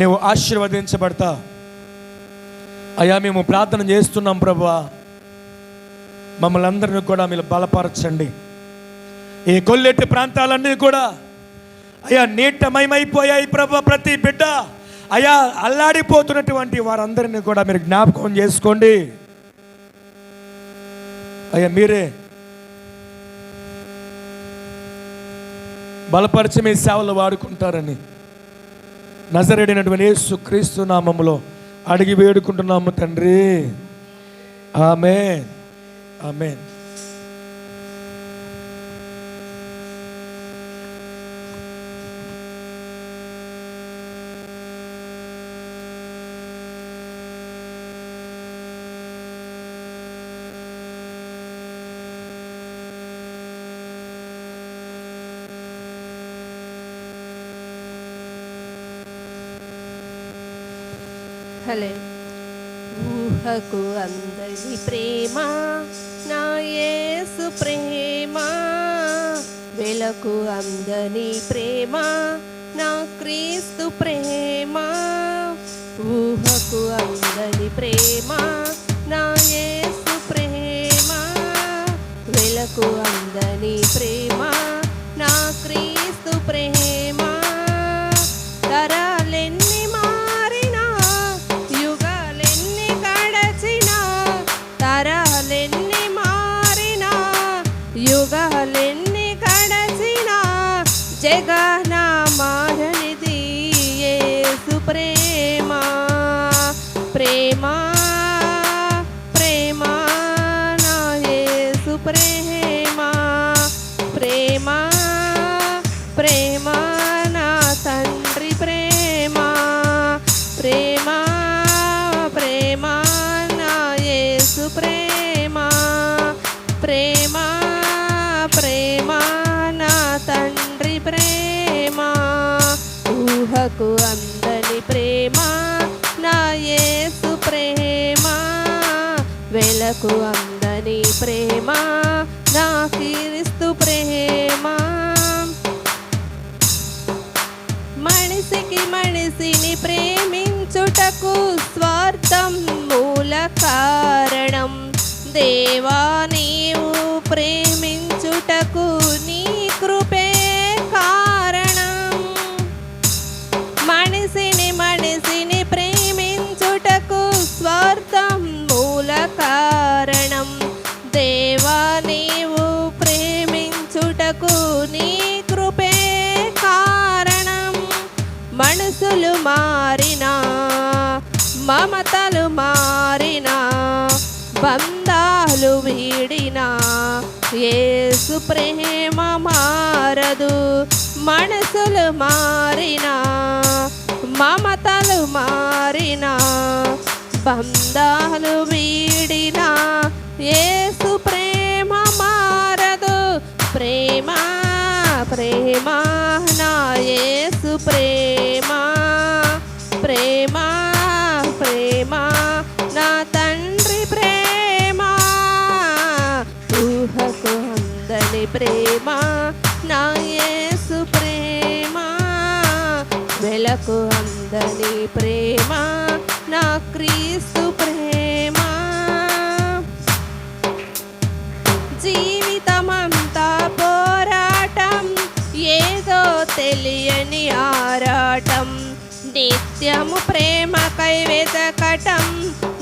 నువ్వు ఆశీర్వదించబడతా. అయ్యా మేము ప్రార్థన చేస్తున్నాం ప్రభువా, మమ్మల్ని అందరినీ కూడా మీరు బలపరచండి. ఈ కొల్లెట్టి ప్రాంతాలన్నీ కూడా అయ్యా నీటమయమైపోయాయి ప్రభు. ప్రతి బిడ్డ అయ్యా అల్లాడిపోతున్నటువంటి వారందరినీ కూడా మీరు జ్ఞాపకం చేసుకోండి. అయ్యా మీరే బలపరిచి మీ సేవలు వాడుకుంటారని నజరేయుడైనటువంటి యేసు క్రీస్తు నామములో అడిగి వేడుకుంటున్నాము తండ్రి. ఆమేన్, ఆమేన్. ఊహకు అందని ప్రేమ నా యేసు ప్రేమ, వెలకు అందని ప్రేమ నా క్రీస్తు ప్రేమ. ఊహకు అందని ప్రేమ నా యేసు ప్రేమ, వెలకు అందని ప్రేమ నా క్రీస్తు ప్రేమ. తరాలెన్ని మారినా, యుగాలెన్ని గడచినా, తరాలెన్ని మారినా, యుగాలెన్ని గడచినా, జగన మారనిది యేసు ప్రేమ. ప్రేమ ప్రేమ నా యేసు ప్రేమ నా తండ్రి ప్రేమ, ప్రేమ ప్రేమ నా యేసు ప్రేమ, ప్రేమ ప్రేమ నా తండ్రి ప్రేమ, ఊహకు అందని ప్రేమ నా యేసు ప్రేమ, వెలకు అందని ప్రేమ నా క్రీస్తు ప్రేమ. మనిషికి మనిషిని ప్రేమించుటకు స్వార్థం మూల కారణం, దేవా నీవు ప్రేమించుటకు నీ కృపే కారణం. మనిషిని మనిషిని ప్రేమించుటకు స్వార్థం మూల కారణం, దేవా నీవు ప్రేమించుటకు నీ కృపే కారణం. మనసులు మారినా మమతలు మారినా బంధాలు వీడినా యేసు ప్రేమ మారదు. మనసులు మారినా మమతలు మారినా బంధాలు వీడినా యేసు ప్రేమ మారదు. ప్రేమ ప్రేమ నా యేసు ప్రేమ, ప్రేమ ప్రేమ నా తండ్రి ప్రేమ, ఊహకు అందని ప్రేమ నా యేసు ప్రేమ, వెలకు అందని ప్రేమ నా క్రీస్తు ప్రేమ. జీవితమంతా పోరాటం, ఏదో తెలియని ఆరాటం, నిత్యము ప్రేమకై వెతకటం,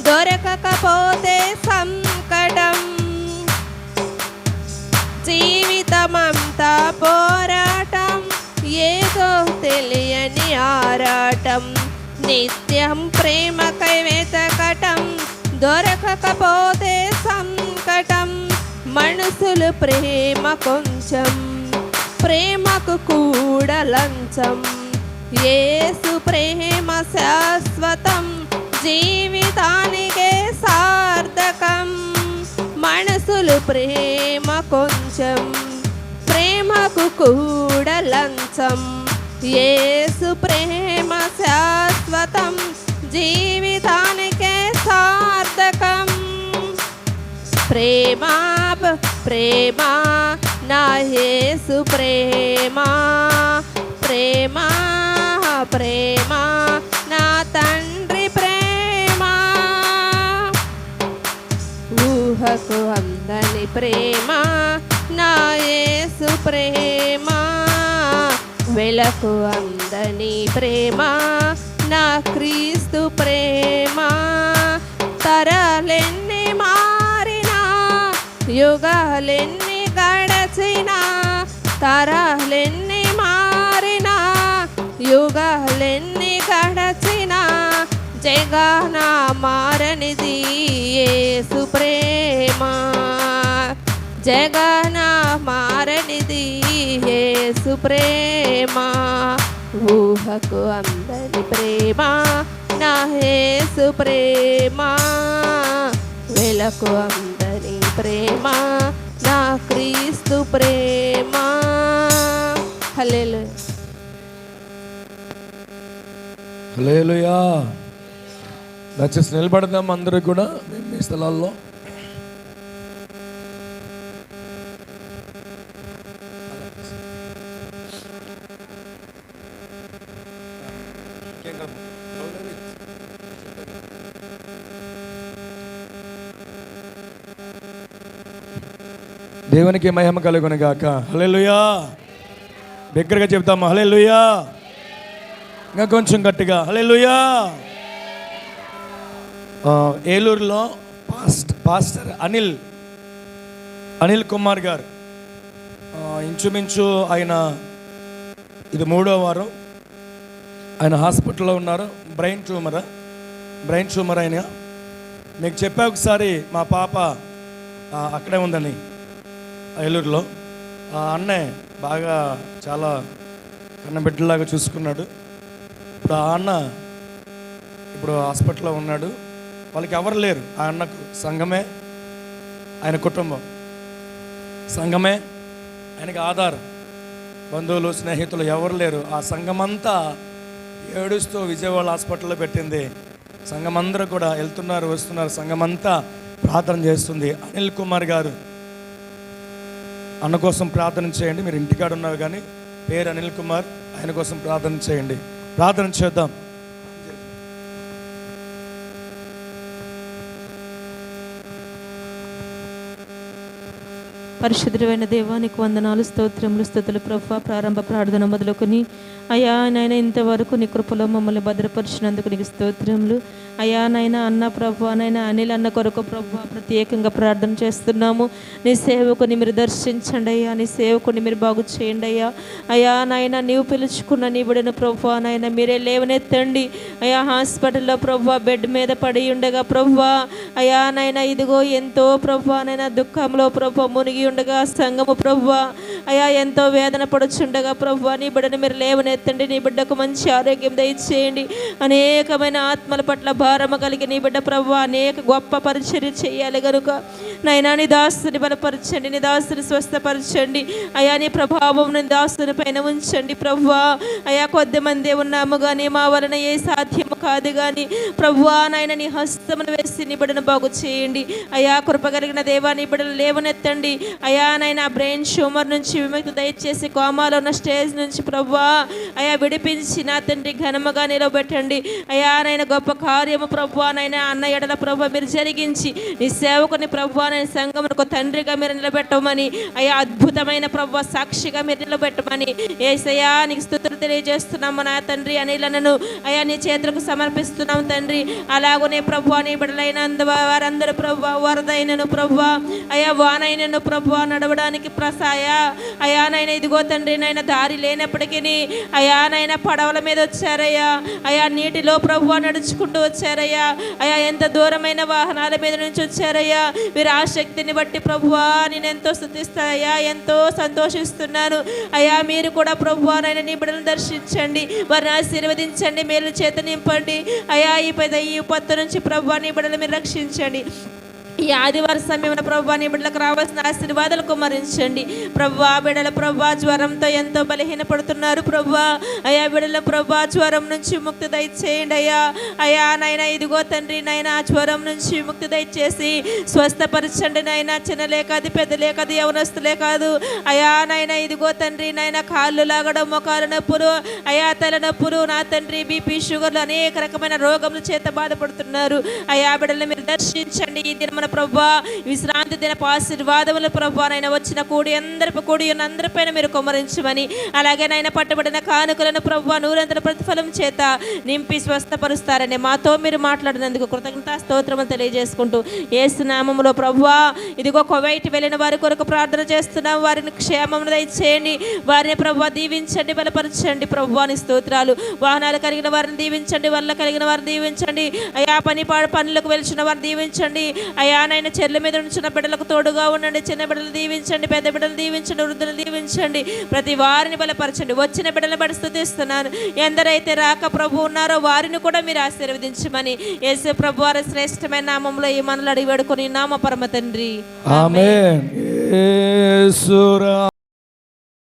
దొరకకపోతే సంకటం. జీవితమంతా పోరాటం, ఏదో తెలియని ఆరాటం, నిత్యం ప్రేమకై వెతకటం, దొరకకపోతే సంకటం. మనసులు ప్రేమ కొంచెం, ప్రేమకు కూడా లంచం, యేసు ప్రేమ శాశ్వతం, జీవితానికే సార్థకం. మనసులు ప్రేమ కొంచెం, ప్రేమకు కూడా లంచం, యేసు ప్రేమ శాశ్వతం, జీవితానికే సార్థకం. ప్రేమ ప్రేమ నా యేసు ప్రేమ, ప్రేమ ప్రేమ నా తండ్రి ప్రేమ, ఊహకు అందని ప్రేమ నా యేసు ప్రేమ, వెలకు అందని ప్రేమ నా క్రీస్తు ప్రేమ. తరాలెన్ని మారినా యుగాలెన్ని గడచినా, తరాలెన్ని మారినా యుగాలెన్ని గడచినా, జగన మారనిది యేసు ప్రేమ, జగన మారనిది యేసు ప్రేమ, ఊహకు అందని ప్రేమ నా యేసు ప్రేమ, వెలకు అందని ప్రేమ నా క్రీస్తు ప్రేమ. హల్లెలూయా. హల్లెలూయా. దయచేసి నిలబడదాం అందరూ కూడా మీ స్థలాల్లో. దేవునికి మహిమ కలుగును గాక. హల్లెలూయా. దగ్గరగా చెప్తాము హల్లెలూయా. ఇంకా కొంచెం గట్టిగా హల్లెలూయా. ఏలూరులో పాస్టర్ అనిల్ కుమార్ గారు ఇంచుమించు ఆయన ఇది 3వ వారం ఆయన హాస్పిటల్లో ఉన్నారు. బ్రెయిన్ ట్యూమర్ అయిన మీకు చెప్పా ఒకసారి మా పాప అక్కడే ఉందని ఏలూరులో. ఆ అన్నయ్య బాగా చాలా కన్నబిడ్డలాగా చూసుకున్నాడు. ఇప్పుడు ఆ అన్న ఇప్పుడు హాస్పిటల్లో ఉన్నాడు. వాళ్ళకి ఎవరు లేరు. ఆ అన్నకు సంఘమే ఆయన కుటుంబం, సంఘమే ఆయనకి ఆధారం. బంధువులు స్నేహితులు ఎవరు లేరు. ఆ సంఘమంతా ఏడుస్తూ విజయవాడ హాస్పిటల్లో పెట్టింది. సంఘమందరూ కూడా వెళ్తున్నారు వస్తున్నారు. సంఘమంతా ప్రార్థన చేస్తుంది. అనిల్ కుమార్ గారు అన్న కోసం ప్రార్థన చేయండి. మీరు ఇంటికాడ ఉన్నారు కానీ పేరు అనిల్ కుమార్, ఆయన కోసం ప్రార్థన చేయండి. ప్రార్థన చేద్దాం. పరిశుద్ధమైన దేవానికి వందనాలు, స్తోత్రములు, స్తుతులు ప్రభువా. ప్రారంభ ప్రార్థన మొదలుకొని అయ్యా నాయన ఇంతవరకు నీ కృపలో మమ్మల్ని భద్రపరిచినందుకు నీకు స్తోత్రములు. అయ్యా నాయన అన్న ప్రభువా, నాయన అనిల్ అన్న కొరకు ప్రభువా ప్రత్యేకంగా ప్రార్థన చేస్తున్నాము. నీ సేవకుని మీరు దర్శించండి అయ్యా, నీ సేవకుని మీరు బాగు చేయండి అయ్యా. అయ్యా నాయన నీవు పిలుచుకున్న నీ బిడ్డను ప్రభువా నాయన మీరే లేవనెత్తండి అయ్యా. హాస్పిటల్లో ప్రభువా బెడ్ మీద పడి ఉండగా ప్రభువా అయ్యా నాయన ఇదిగో ఎంతో ప్రభువా నాయన దుఃఖంలో ప్రభువా మునిగి ఉండగా సంఘము ప్రభువా అయ్యా ఎంతో వేదన పడుచుండగా ప్రభువా నీ బిడ్డను మీరు లేవనెత్తండి. నీ బిడ్డకు మంచి ఆరోగ్యం దయచేయండి. అనేకమైన ఆత్మల పట్ల భారము కలిగి నీ బిడ్డ ప్రభువా అనేక గొప్ప పరిచర్య చేయాలి కనుక నైనా నీ దాసుని బలపరచండి, నీ దాసుని స్వస్థపరచండి అయ్యా. నీ ప్రభావం నీ దాసుని పైన ఉంచండి ప్రభువా. అయ్యా కొద్ది మంది ఉన్నాము కానీ మా వలన ఏ సాధ్యము కాదు కానీ ప్రభువా నాయన నీ హస్తమును వేసి నీ బిడ్డను బాగు చేయండి అయ్యా. కృప కలిగిన దేవా నీ బిడ్డను లేవనెత్తండి అయ్యా. నాయన బ్రెయిన్ ట్యూమర్ నుంచి విముక్తి దయచేసి కోమాలో ఉన్న స్టేజ్ నుంచి ప్రభువా అయ్యా విడిపించి నా తండ్రి ఘనముగా నిలబెట్టండి అయ్యా. నాయన గొప్ప కార్యము ప్రభువా నాయన అన్న ఎడల ప్రభువా మీరు జరిగించి నీ సేవకుని ప్రభువా నాయన సంఘమునకు తండ్రిగా మీరు నిలబెట్టమని అయ్యా. అద్భుతమైన ప్రభువా సాక్షిగా మీరు నిలబెట్టమని యేసయ్యా నీకు స్తుతులు తెలియజేస్తున్నాము నా తండ్రి. అనిలనను అయ్యా నీ చేతులకు సమర్పిస్తున్నాం తండ్రి. అలాగనే ప్రభువా నీ బిడ్డలైన వారందరూ ప్రభువా వరదైనను ప్రభువా అయ్యా వానైనను ప్రభువా నడవడానికి ప్రసాయ అయ్యా నాయన ఇదిగో తండ్రి నాయన దారి లేనప్పటికీ అయ్యా నాయన పడవల మీద వచ్చారయ్యా అయ్యా. నీటిలో ప్రభువా నడుచుకుంటూ వచ్చారయ్యా అయ్యా. ఎంత దూరమైన వాహనాల మీద నుంచి వచ్చారయ్యా. మీరు ఆ శక్తిని బట్టి ప్రభువా నేను ఎంతో స్తుతిస్తానయ్యా, ఎంతో సంతోషిస్తున్నాను అయ్యా. మీరు కూడా ప్రభువా నాయన నీ బిడ్డలను దర్శించండి, వారిని ఆశీర్వదించండి, మేలు చేత నింపండి అయ్యా. ఈ విపత్తు నుంచి ప్రభువా నీ బిడ్డలు మీరు రక్షించండి. ఈ ఆదివారం సమయంలో ప్రభువా నీ బిడ్డలకు రావాల్సిన ఆశీర్వాదాలు కుమ్మరించండి ప్రభువా. బిడ్డల ప్రభువా జ్వరంతో ఎంతో బలహీనపడుతున్నారు ప్రభువా అయ్యా. బిడ్డల ప్రభువా జ్వరం నుంచి ముక్తి దయచేయండి అయ్యా. అయ్యా నాయన ఇదిగో తండ్రి నాయన జ్వరం నుంచి ముక్తి దయచేసి స్వస్థపరచండి నాయన. చిన్నలే కాదు పెద్దలే కాదు యవనస్తులే కాదు అయ్యా నాయన ఇదిగో తండ్రి నాయన కాళ్ళు లాగడం, మొఖాలు నొప్పులు అయ్యా, తల నొప్పులు నా తండ్రి, బీపీ షుగర్లు అనేక రకమైన రోగముల చేత బాధపడుతున్నారు అయ్యా. బిడ్డలను మీరు దర్శించండి. ఈ దిన మన ప్రభువా విశ్రాంతి దిన ఆశీర్వాదములు ప్రభువా నాయన వచ్చిన కూడి ఉన్న అందరిపైన మీరు కుమ్మరించమని, అలాగే నాయన పట్టుబడిన కానుకలను ప్రభువా నూరంతల ప్రతిఫలం చేత నింపి స్వస్థపరుస్తారని మాతో మీరు మాట్లాడినందుకు కృతజ్ఞతా స్తోత్రములు తెలియజేసుకుంటూ యేసు నామములో ప్రభువా ఇదిగో కువైట్ వెళ్ళిన వారి కొరకు ప్రార్థన చేస్తున్నాం. వారిని క్షేమమును దయచేయండి, వారిని ప్రభువా దీవించండి, బలపరచండి ప్రభువా నీ స్తోత్రాలు. వాహనాలు కలిగిన వారిని దీవించండి, వల్ల కలిగిన వారిని దీవించండి అయ్యా. పనులకు వెలిచిన వారిని దీవించండి అయ్యా. నాయన చెర్ల మీద ఉంచిన బిడ్డలకు తోడుగా ఉండండి. చిన్న బిడ్డలు దీవించండి, పెద్ద బిడ్డలు దీవించండి, వృద్ధులు దీవించండి, ప్రతి వారిని బలపరచండి. వచ్చిన బిడ్డలు బడి స్తుతిస్తున్నాను. ఎందరైతే రాక ప్రభు ఉన్నారో వారిని కూడా మీరు ఆశీర్వదించమని యేసు ప్రభు వారి శ్రేష్టమైన నామంలో ఈ మనలు అడిగి వేడుకొని నామ పరమ తండ్రి ఆమేన్.